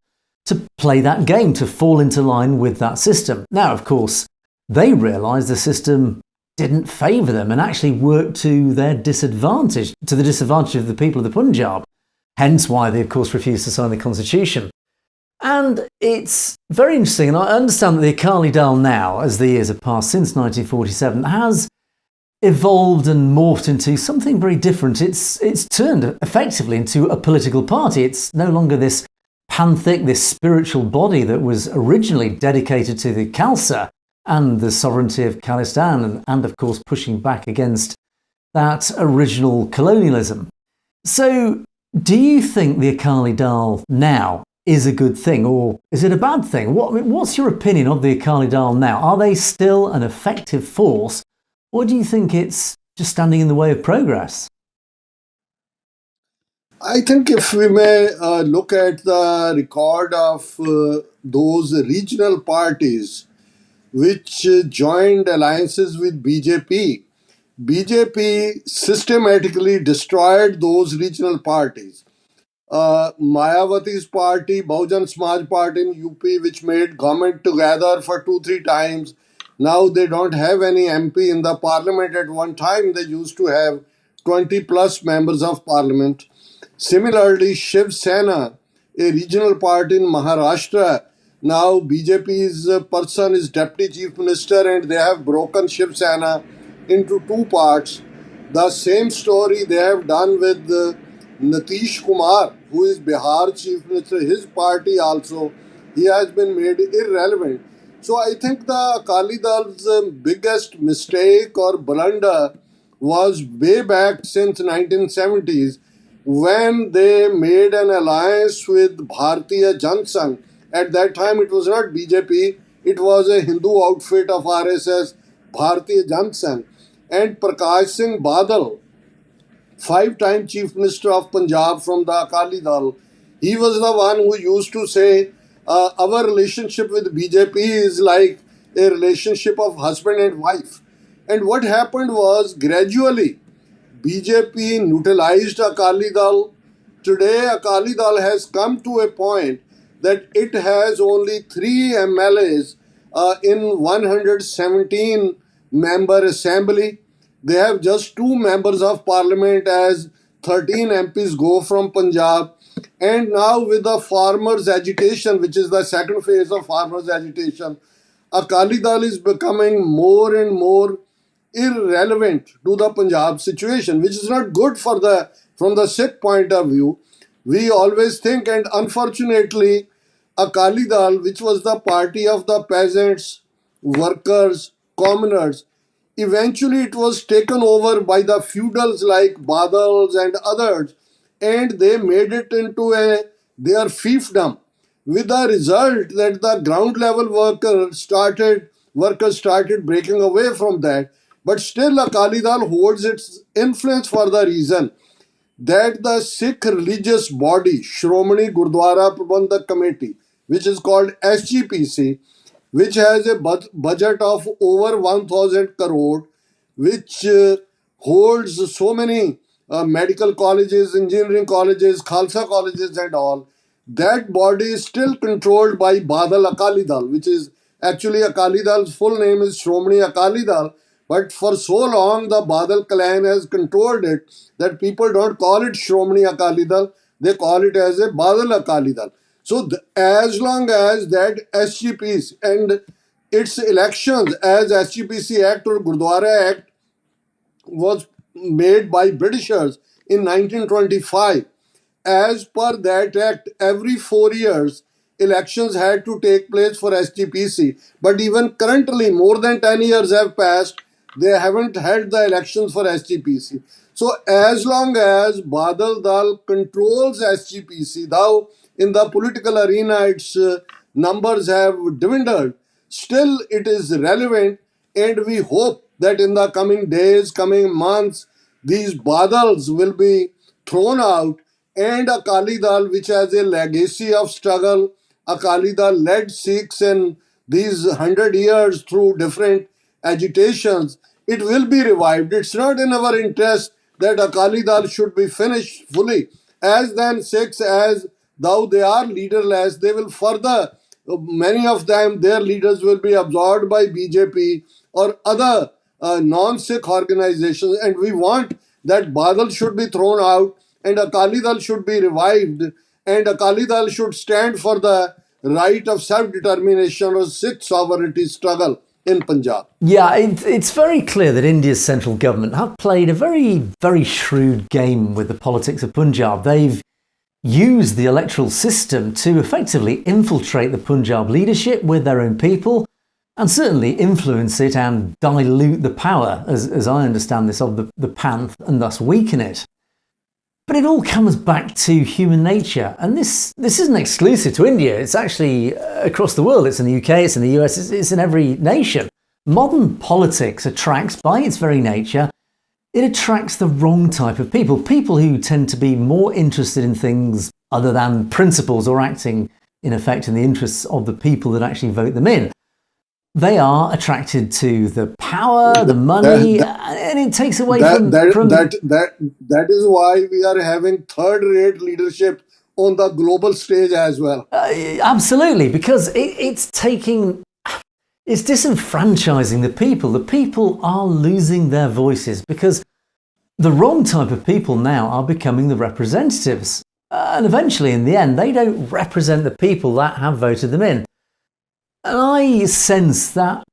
to play that game, to fall into line with that system. Now, of course, they realised the system didn't favour them and actually worked to their disadvantage, to the disadvantage of the people of the Punjab. Hence why they, of course, refused to sign the constitution. And it's very interesting, and I understand that the Akali Dal now, as the years have passed since 1947, has evolved and morphed into something very different. It's turned effectively into a political party. It's no longer this panthic, this spiritual body that was originally dedicated to the Khalsa and the sovereignty of Khalistan, and of course pushing back against that original colonialism. So, do you think the Akali Dal now is a good thing, or is it a bad thing? What's your opinion of the Akali Dal now? Are they still an effective force, or do you think it's just standing in the way of progress? I think if we may look at the record of those regional parties which joined alliances with BJP, BJP systematically destroyed those regional parties. Mayawati's party, Bahujan Samaj Party in UP, which made government together for 2-3 times. Now they don't have any MP in the parliament. At one time, they used to have 20 plus members of parliament. Similarly, Shiv Sena, a regional party in Maharashtra, now BJP's person is deputy chief minister, and they have broken Shiv Sena into two parts. The same story they have done with Nitish Kumar, who is Bihar chief minister. His party also, he has been made irrelevant. So I think the Akali Dal's biggest mistake or blunder was way back since 1970s when they made an alliance with Bharatiya Jansangh. At that time it was not BJP, it was a Hindu outfit of RSS, Bharatiya Jansangh. And Prakash Singh Badal, 5-time Chief Minister of Punjab from the Akali Dal, he was the one who used to say, our relationship with BJP is like a relationship of husband and wife. And what happened was gradually BJP neutralized Akali Dal. Today Akali Dal has come to a point that it has only 3 MLAs in 117 member assembly. They have just 2 members of parliament as 13 MPs go from Punjab. And now with the farmers' agitation, which is the second phase of farmers' agitation, Akali Dal is becoming more and more irrelevant to the Punjab situation, which is not good for from the Sikh point of view. We always think, and unfortunately, Akali Dal, which was the party of the peasants, workers, commoners, eventually it was taken over by the feudals like Badals and others, and they made it into their fiefdom, with the result that the ground level workers started breaking away from that. But still Akali Dal holds its influence for the reason that the Sikh religious body, Shromani Gurdwara Prabandhak Committee, which is called SGPC, which has a budget of over 1,000 crore, which holds so many medical colleges, engineering colleges, Khalsa colleges and all. That body is still controlled by Badal Akali Dal, which is actually Akali Dal's full name is Shromani Akali Dal. But for so long, the Badal clan has controlled it that people don't call it Shromani Akali Dal, they call it as a Badal Akali Dal. So as long as that SGPs and its elections as SGPC Act or Gurdwara Act was made by Britishers in 1925. As per that act, every 4 years, elections had to take place for SGPC. But even currently, more than 10 years have passed, they haven't held the elections for SGPC. So, as long as Badal Dal controls SGPC, though in the political arena its numbers have dwindled, still it is relevant, and we hope that in the coming days, coming months, these Badals will be thrown out, and Akali Dal, which has a legacy of struggle, Akali Dal led Sikhs in these 100 years through different agitations, it will be revived. It's not in our interest that Akali Dal should be finished fully. As then Sikhs, as though they are leaderless, they will further, many of them, their leaders will be absorbed by BJP or other non-Sikh organizations, and we want that Badal should be thrown out and Akali Dal should be revived, and Akali Dal should stand for the right of self-determination or Sikh sovereignty struggle in Punjab. Yeah, it's very clear that India's central government have played a very, very shrewd game with the politics of Punjab. They've used the electoral system to effectively infiltrate the Punjab leadership with their own people and certainly influence it and dilute the power, as I understand this, of the Panth and thus weaken it. But it all comes back to human nature. And this isn't exclusive to India. It's actually across the world. It's in the UK, it's in the US, it's in every nation. Modern politics attracts, by its very nature, it attracts the wrong type of people. People who tend to be more interested in things other than principles or acting, in effect, in the interests of the people that actually vote them in. They are attracted to the power, the money, and it takes away from... That is why we are having third-rate leadership on the global stage as well. Absolutely, because it's disenfranchising the people. The people are losing their voices because the wrong type of people now are becoming the representatives. And eventually, in the end, they don't represent the people that have voted them in. And I sense that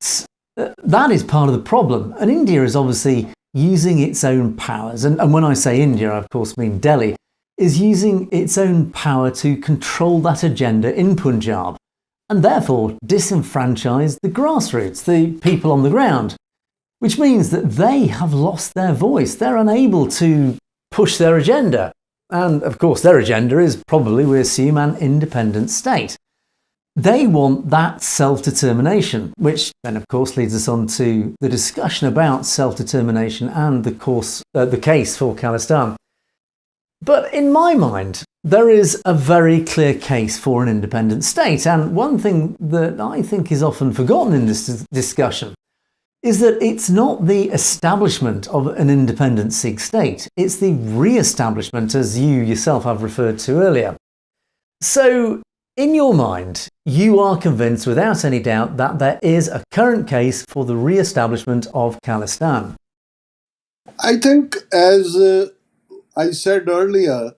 that is part of the problem. And India is obviously using its own powers. And when I say India, I of course mean Delhi, is using its own power to control that agenda in Punjab and therefore disenfranchise the grassroots, the people on the ground, which means that they have lost their voice. They're unable to push their agenda. And of course, their agenda is probably, we assume, an independent state. They want that self-determination, which then, of course, leads us on to the discussion about self-determination and the case for Khalistan. But in my mind, there is a very clear case for an independent state. And one thing that I think is often forgotten in this discussion is that it's not the establishment of an independent Sikh state. It's the re-establishment, as you yourself have referred to earlier. So, in your mind, you are convinced without any doubt that there is a current case for the re-establishment of Khalistan. I think, as I said earlier,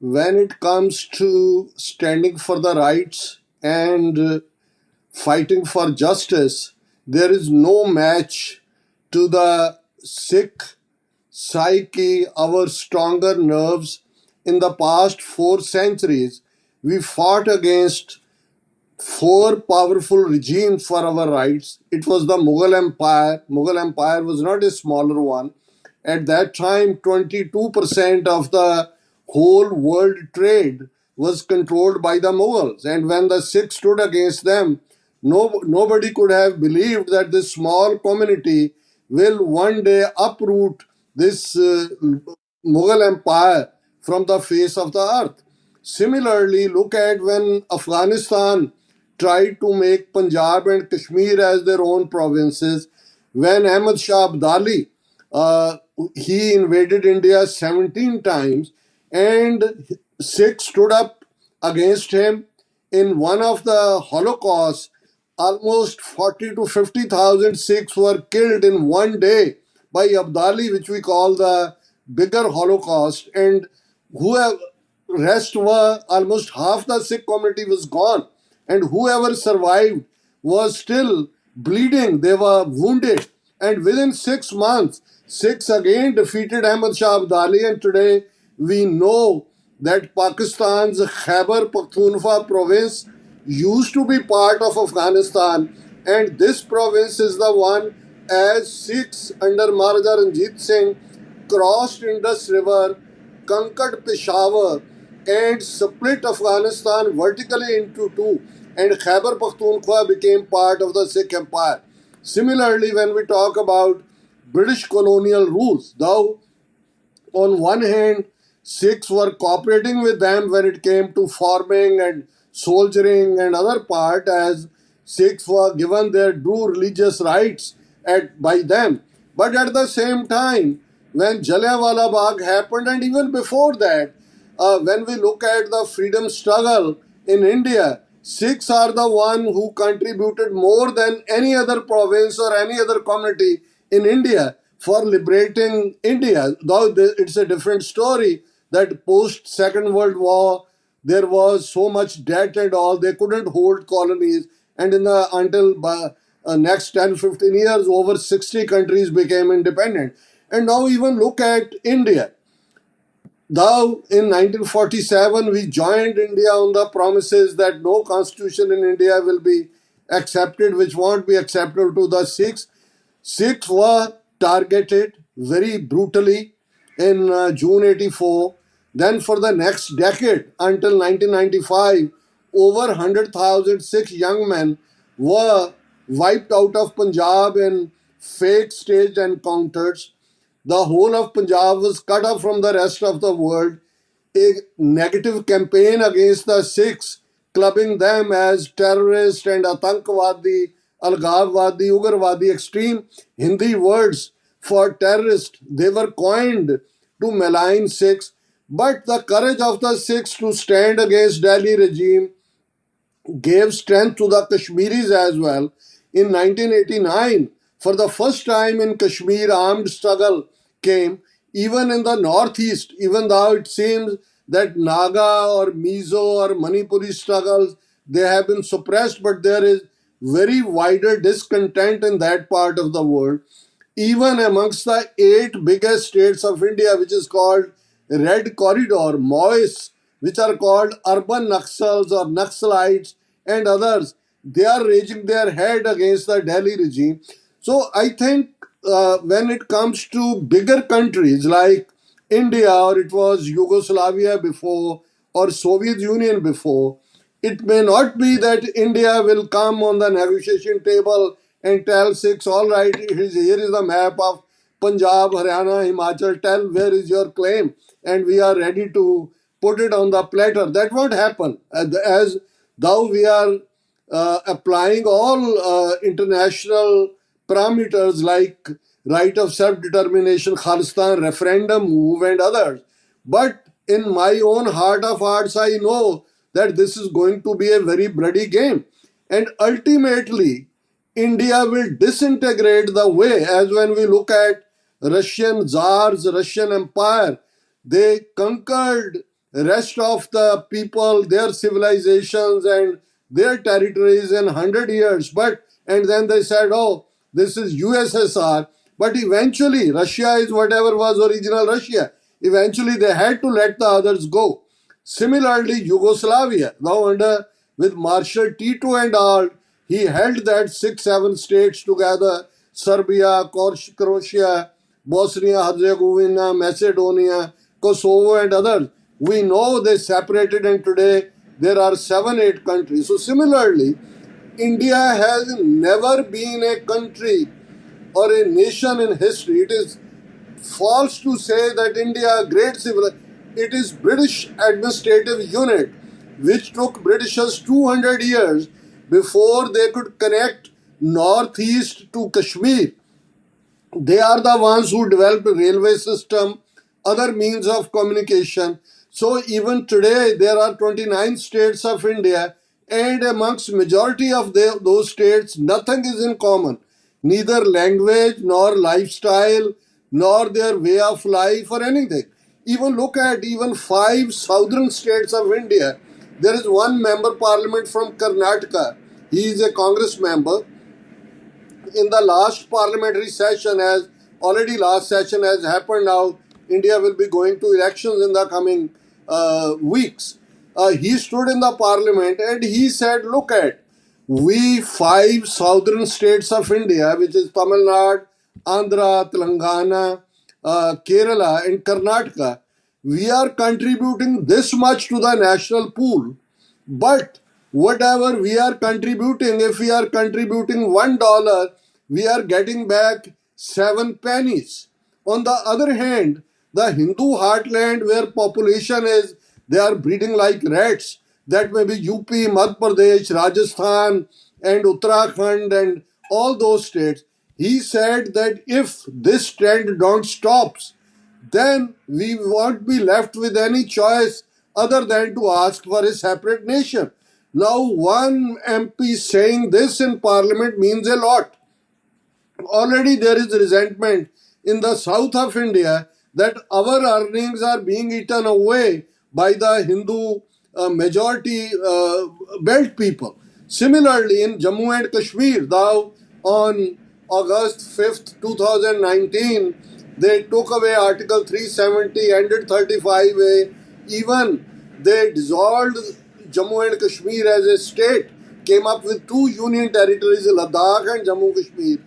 when it comes to standing for the rights and fighting for justice, there is no match to the Sikh psyche, our stronger nerves. In the past 4 centuries, we fought against 4 powerful regimes for our rights. It was the Mughal Empire. Mughal Empire was not a smaller one. At that time, 22% of the whole world trade was controlled by the Mughals. And when the Sikhs stood against them, nobody could have believed that this small community will one day uproot this Mughal Empire from the face of the earth. Similarly, look at when Afghanistan tried to make Punjab and Kashmir as their own provinces. When Ahmad Shah Abdali, he invaded India 17 times, and Sikhs stood up against him. In one of the Holocausts, almost 40 to 50,000 Sikhs were killed in one day by Abdali, which we call the bigger Holocaust. And rest were almost half the Sikh community was gone, and whoever survived was still bleeding. They were wounded, and within 6 months, Sikhs again defeated Ahmad Shah Abdali, and today we know that Pakistan's Khyber Pakhtunkhwa province used to be part of Afghanistan, and this province is the one as Sikhs under Maharaja Ranjit Singh crossed Indus River, conquered Peshawar, and split Afghanistan vertically into two, and Khyber Pakhtunkhwa became part of the Sikh Empire. Similarly, when we talk about British colonial rules, though on one hand, Sikhs were cooperating with them when it came to farming and soldiering and other part, as Sikhs were given their due religious rights by them. But at the same time, when Jallianwala Bagh happened, and even before that, when we look at the freedom struggle in India, Sikhs are the one who contributed more than any other province or any other community in India for liberating India. Though it's a different story that post Second World War there was so much debt and all, they couldn't hold colonies, and in the until next 10-15 years, over 60 countries became independent. And now even look at India. Though in 1947 we joined India on the promises that no constitution in India will be accepted, which won't be acceptable to the Sikhs. Sikhs were targeted very brutally in June 84. Then for the next decade until 1995, over 100,000 Sikh young men were wiped out of Punjab in fake staged encounters. The whole of Punjab was cut off from the rest of the world. A negative campaign against the Sikhs, clubbing them as terrorist and Atankawadi, Algavwadi, Ugrwadi, extreme Hindi words for terrorist. They were coined to malign Sikhs. But the courage of the Sikhs to stand against Delhi regime gave strength to the Kashmiris as well. In 1989, for the first time in Kashmir, armed struggle came, even in the northeast, even though it seems that Naga or Mizo or Manipuri struggles, they have been suppressed, but there is very wider discontent in that part of the world. Even amongst the 8 biggest states of India, which is called Red Corridor, Mois, which are called urban Naxals or Naxalites and others, they are raising their head against the Delhi regime. So I think when it comes to bigger countries like India, or it was Yugoslavia before, or Soviet Union before, it may not be that India will come on the negotiation table and tell Sikhs, all right, here is the map of Punjab, Haryana, Himachal, tell where is your claim, and we are ready to put it on the platter. That won't happen. As though we are applying all international parameters like right of self-determination, Khalistan, referendum move and others. But in my own heart of hearts, I know that this is going to be a very bloody game. And ultimately, India will disintegrate the way, as when we look at Russian Tsars, Russian Empire, they conquered rest of the people, their civilizations and their territories in 100 years. And then they said, oh, this is USSR. But eventually, Russia is whatever was original Russia. Eventually, they had to let the others go. Similarly, Yugoslavia, now with Marshal Tito and all, he held that 6-7 states together: Serbia, Croatia, Bosnia, Herzegovina, Macedonia, Kosovo, and others. We know they separated, and today there are 7-8 countries. So similarly, India has never been a country or a nation in history. It is false to say that India, great civilization, it is British administrative unit, which took Britishers 200 years before they could connect northeast to Kashmir. They are the ones who developed a railway system, other means of communication. So even today, there are 29 states of India, and amongst majority of those states, nothing is in common. Neither language, nor lifestyle, nor their way of life or anything. Even look at even five southern states of India. There is one member parliament from Karnataka. He is a Congress member. In the last parliamentary session, as already last session has happened now, India will be going to elections in the coming weeks. He stood in the parliament and he said, look at, we five southern states of India, which is Tamil Nadu, Andhra, Telangana, Kerala, and Karnataka, we are contributing this much to the national pool. But whatever we are contributing, if we are contributing $1, we are getting back 7 pennies. On the other hand, the Hindu heartland where population is, they are breeding like rats. That may be UP, Madhya Pradesh, Rajasthan, and Uttarakhand, and all those states. He said that if this trend don't stops, then we won't be left with any choice other than to ask for a separate nation. Now, one MP saying this in parliament means a lot. Already there is resentment in the south of India that our earnings are being eaten away by the Hindu majority belt people. Similarly, in Jammu and Kashmir, now on August 5th, 2019, they took away Article 370, ended 35A, even they dissolved Jammu and Kashmir as a state, came up with two union territories, Ladakh and Jammu Kashmir.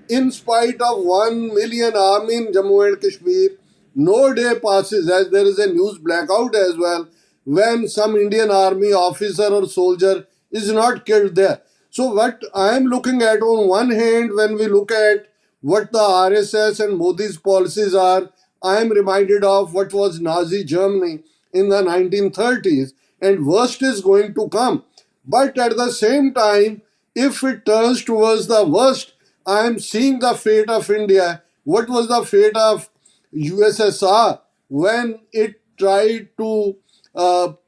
In spite of 1 million army in Jammu and Kashmir, no day passes, as there is a news blackout as well, when some Indian army officer or soldier is not killed there. So what I am looking at, on one hand, when we look at what the RSS and Modi's policies are, I am reminded of what was Nazi Germany in the 1930s, and worst is going to come. But at the same time, if it turns towards the worst, I am seeing the fate of India. What was the fate of USSR when it tried to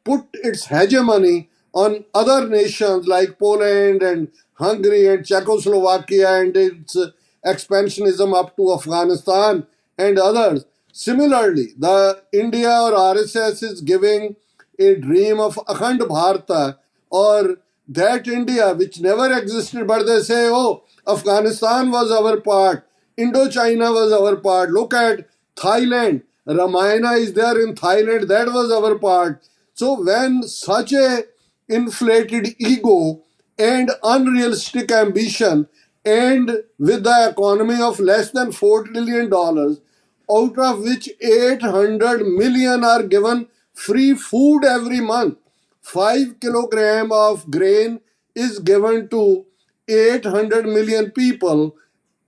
put its hegemony on other nations like Poland and Hungary and Czechoslovakia, and its expansionism up to Afghanistan and others. Similarly, the India or RSS is giving a dream of Akhand Bharata, or that India which never existed, but they say, oh, Afghanistan was our part, Indochina was our part, look at Thailand, Ramayana is there in Thailand, that was our part. So when such a inflated ego and unrealistic ambition, and with the economy of less than $4 trillion, out of which 800 million are given free food every month, 5 kilogram of grain is given to 800 million people,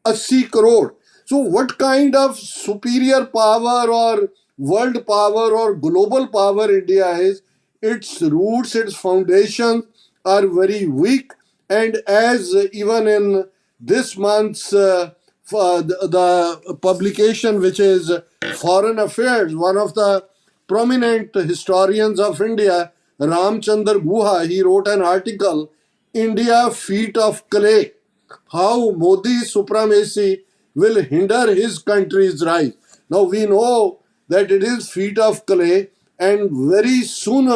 80 crore. So what kind of superior power or world power or global power India is? Its roots, its foundations are very weak. And as even in this month's the publication, which is Foreign Affairs, one of the prominent historians of India, Ramchandar Guha, he wrote an article, India Feet of Clay, how Modi's supremacy will hinder his country's rise. Now we know that it is feet of clay, and very soon,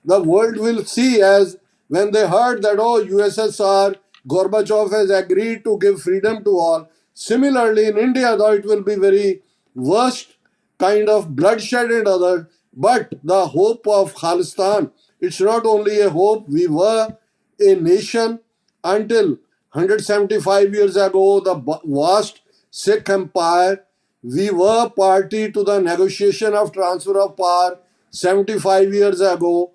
the world will see, as when they heard that, oh, USSR, Gorbachev has agreed to give freedom to all. Similarly, in India, though it will be very worst kind of bloodshed and other, but the hope of Khalistan, it's not only a hope, we were a nation until 175 years ago, the vast Sikh empire. We were party to the negotiation of transfer of power 75 years ago.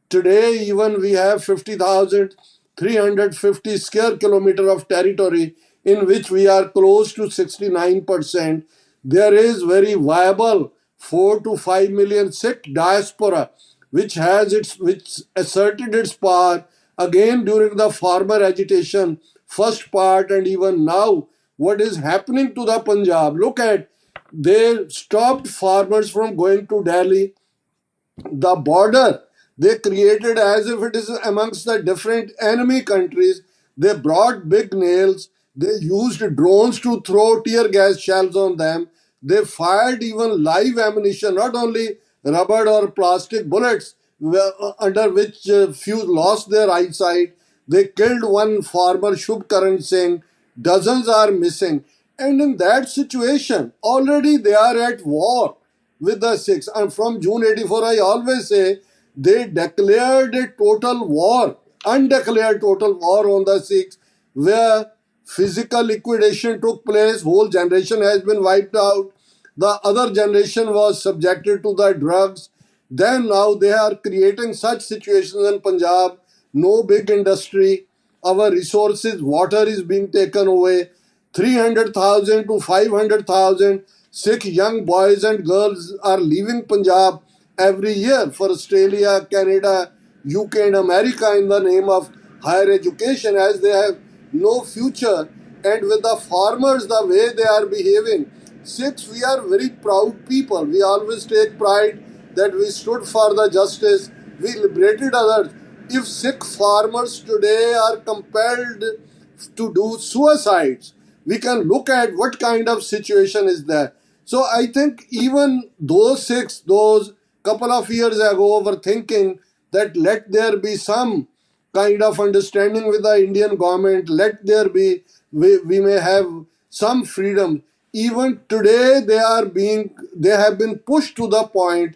Today, even we have 50,350 square kilometer of territory in which we are close to 69%. There is very viable 4 to 5 million Sikh diaspora, which asserted its power again during the farmer agitation, first part, and even now what is happening to the Punjab. Look at, they stopped farmers from going to Delhi. The border they created as if it is amongst the different enemy countries. They brought big nails. They used drones to throw tear gas shells on them. They fired even live ammunition, not only rubber or plastic bullets, under which few lost their eyesight. They killed one farmer, Shubh Karan Singh. Dozens are missing. And in that situation, already they are at war with the Sikhs. And from June 84, I always say they declared a total war, undeclared total war on the Sikhs, where physical liquidation took place, whole generation has been wiped out. The other generation was subjected to the drugs. Then now they are creating such situations in Punjab, no big industry, our resources, water is being taken away. 300,000 to 500,000 Sikh young boys and girls are leaving Punjab every year for Australia, Canada, UK, and America in the name of higher education, as they have no future. And with the farmers, the way they are behaving, Sikhs, we are very proud people. We always take pride that we stood for the justice, we liberated others. If Sikh farmers today are compelled to do suicides, we can look at what kind of situation is there. So I think even those Sikhs, those couple of years ago, were thinking that let there be some kind of understanding with the Indian government, let there be, we may have some freedom. Even today they have been pushed to the point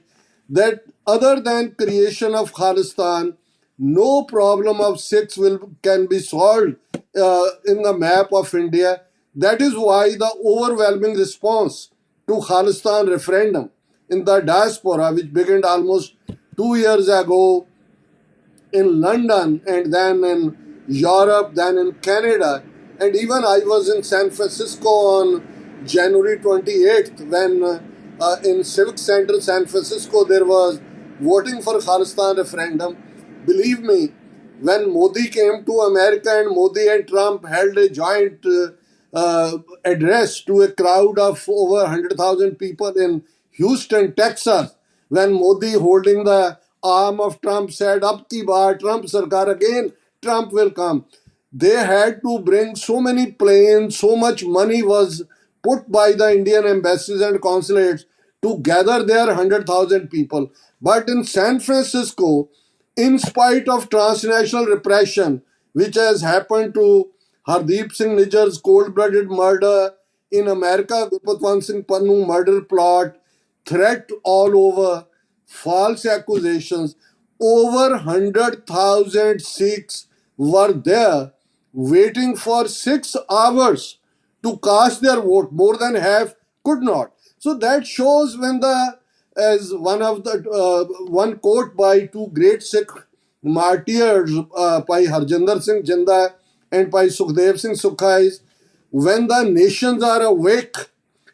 that other than creation of Khalistan, no problem of Sikhs can be solved in the map of India. That is why the overwhelming response to Khalistan referendum in the diaspora, which began almost 2 years ago in London and then in Europe, then in Canada, and even I was in San Francisco on January 28th when in Civic Center San Francisco there was voting for Khalistan referendum. Believe me, when Modi came to America and Modi and Trump held a joint address to a crowd of over 100,000 people in Houston, Texas, when Modi holding the arm of Trump said, "Ab ki baar Trump sarkar again, Trump will come." They had to bring so many planes, so much money was put by the Indian embassies and consulates to gather their 100,000 people. But in San Francisco, in spite of transnational repression, which has happened to Hardeep Singh Nijjar's cold-blooded murder in America, Gurpatwant Singh Pannu murder plot, threat all over, false accusations, over 100,000 Sikhs were there waiting for 6 hours to cast their vote. More than half could not. So that shows when as one quote by two great Sikh martyrs, by Harjinder Singh Jinda and by Sukhdev Singh Sukha, is when the nations are awake,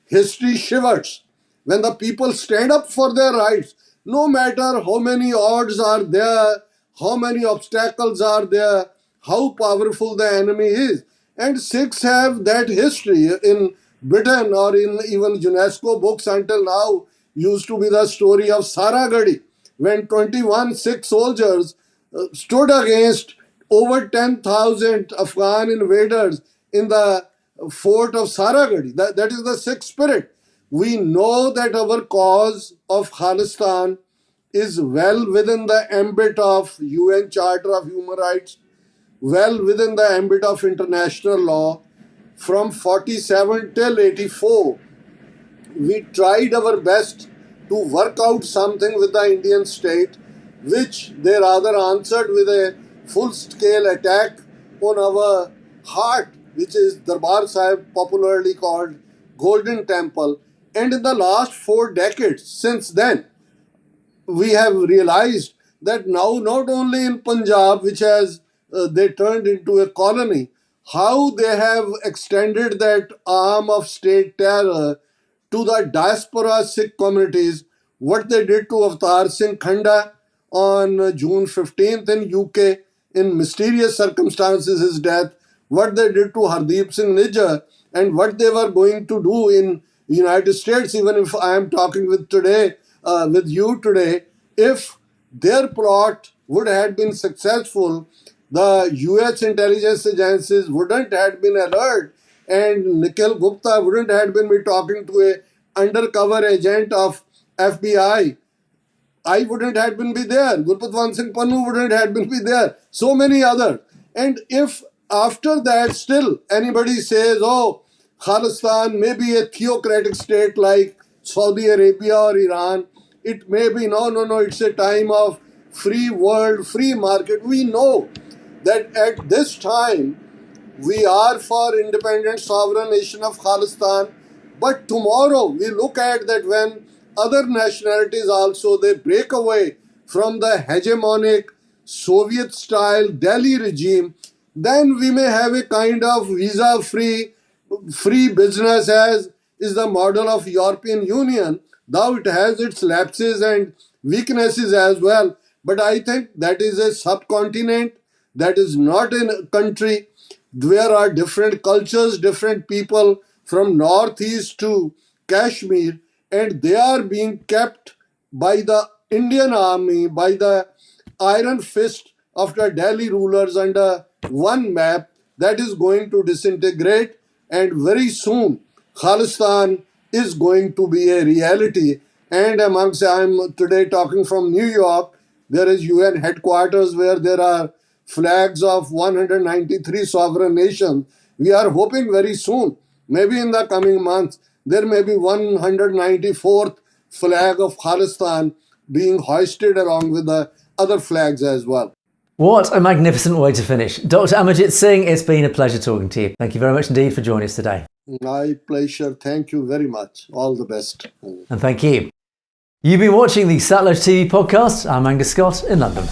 history shivers. When the people stand up for their rights, no matter how many odds are there, how many obstacles are there, how powerful the enemy is. And Sikhs have that history in Britain or in even UNESCO books until now used to be the story of Saragadi, when 21 Sikh soldiers stood against over 10,000 Afghan invaders in the fort of Saragadi. That is the Sikh spirit. We know that our cause of Khalistan is well within the ambit of UN Charter of Human Rights, well within the ambit of international law. From 47 till 84, we tried our best to work out something with the Indian state, which they rather answered with a full-scale attack on our heart, which is Darbar Sahib, popularly called Golden Temple. And in the last 4 decades since then, we have realized that now not only in Punjab, which has they turned into a colony, how they have extended that arm of state terror to the diaspora Sikh communities. What they did to Avtar Singh Khanda on June 15th in UK, in mysterious circumstances, his death, what they did to Hardeep Singh Nijjar, and what they were going to do in United States, even if I am talking with you today, if their plot would have been successful, the US intelligence agencies wouldn't have been alert, and Nikhil Gupta wouldn't have been talking to a undercover agent of FBI, I wouldn't have been be there. Gurpatwant Singh Pannu wouldn't have been be there. So many others. And if after that still anybody says, oh, Khalistan may be a theocratic state like Saudi Arabia or Iran, it may be, no, it's a time of free world, free market. We know that at this time, we are for independent sovereign nation of Khalistan. But tomorrow we look at that when other nationalities also they break away from the hegemonic Soviet style Delhi regime, then we may have a kind of visa free business as is the model of European Union, though it has its lapses and weaknesses as well. But I think that is a subcontinent, that is not a country. There are different cultures, different people from northeast to Kashmir, and they are being kept by the Indian army, by the iron fist of the Delhi rulers under one map that is going to disintegrate, and very soon Khalistan is going to be a reality. And amongst, I'm today talking from New York, there is UN headquarters where there are flags of 193 sovereign nations. We are hoping very soon, maybe in the coming months, there may be 194th flag of Khalistan being hoisted along with the other flags as well. What a magnificent way to finish. Dr. Amarjit Singh, it's been a pleasure talking to you. Thank you very much indeed for joining us today. My pleasure. Thank you very much. All the best. And thank you. You've been watching the Satluj TV podcast. I'm Angus Scott in London.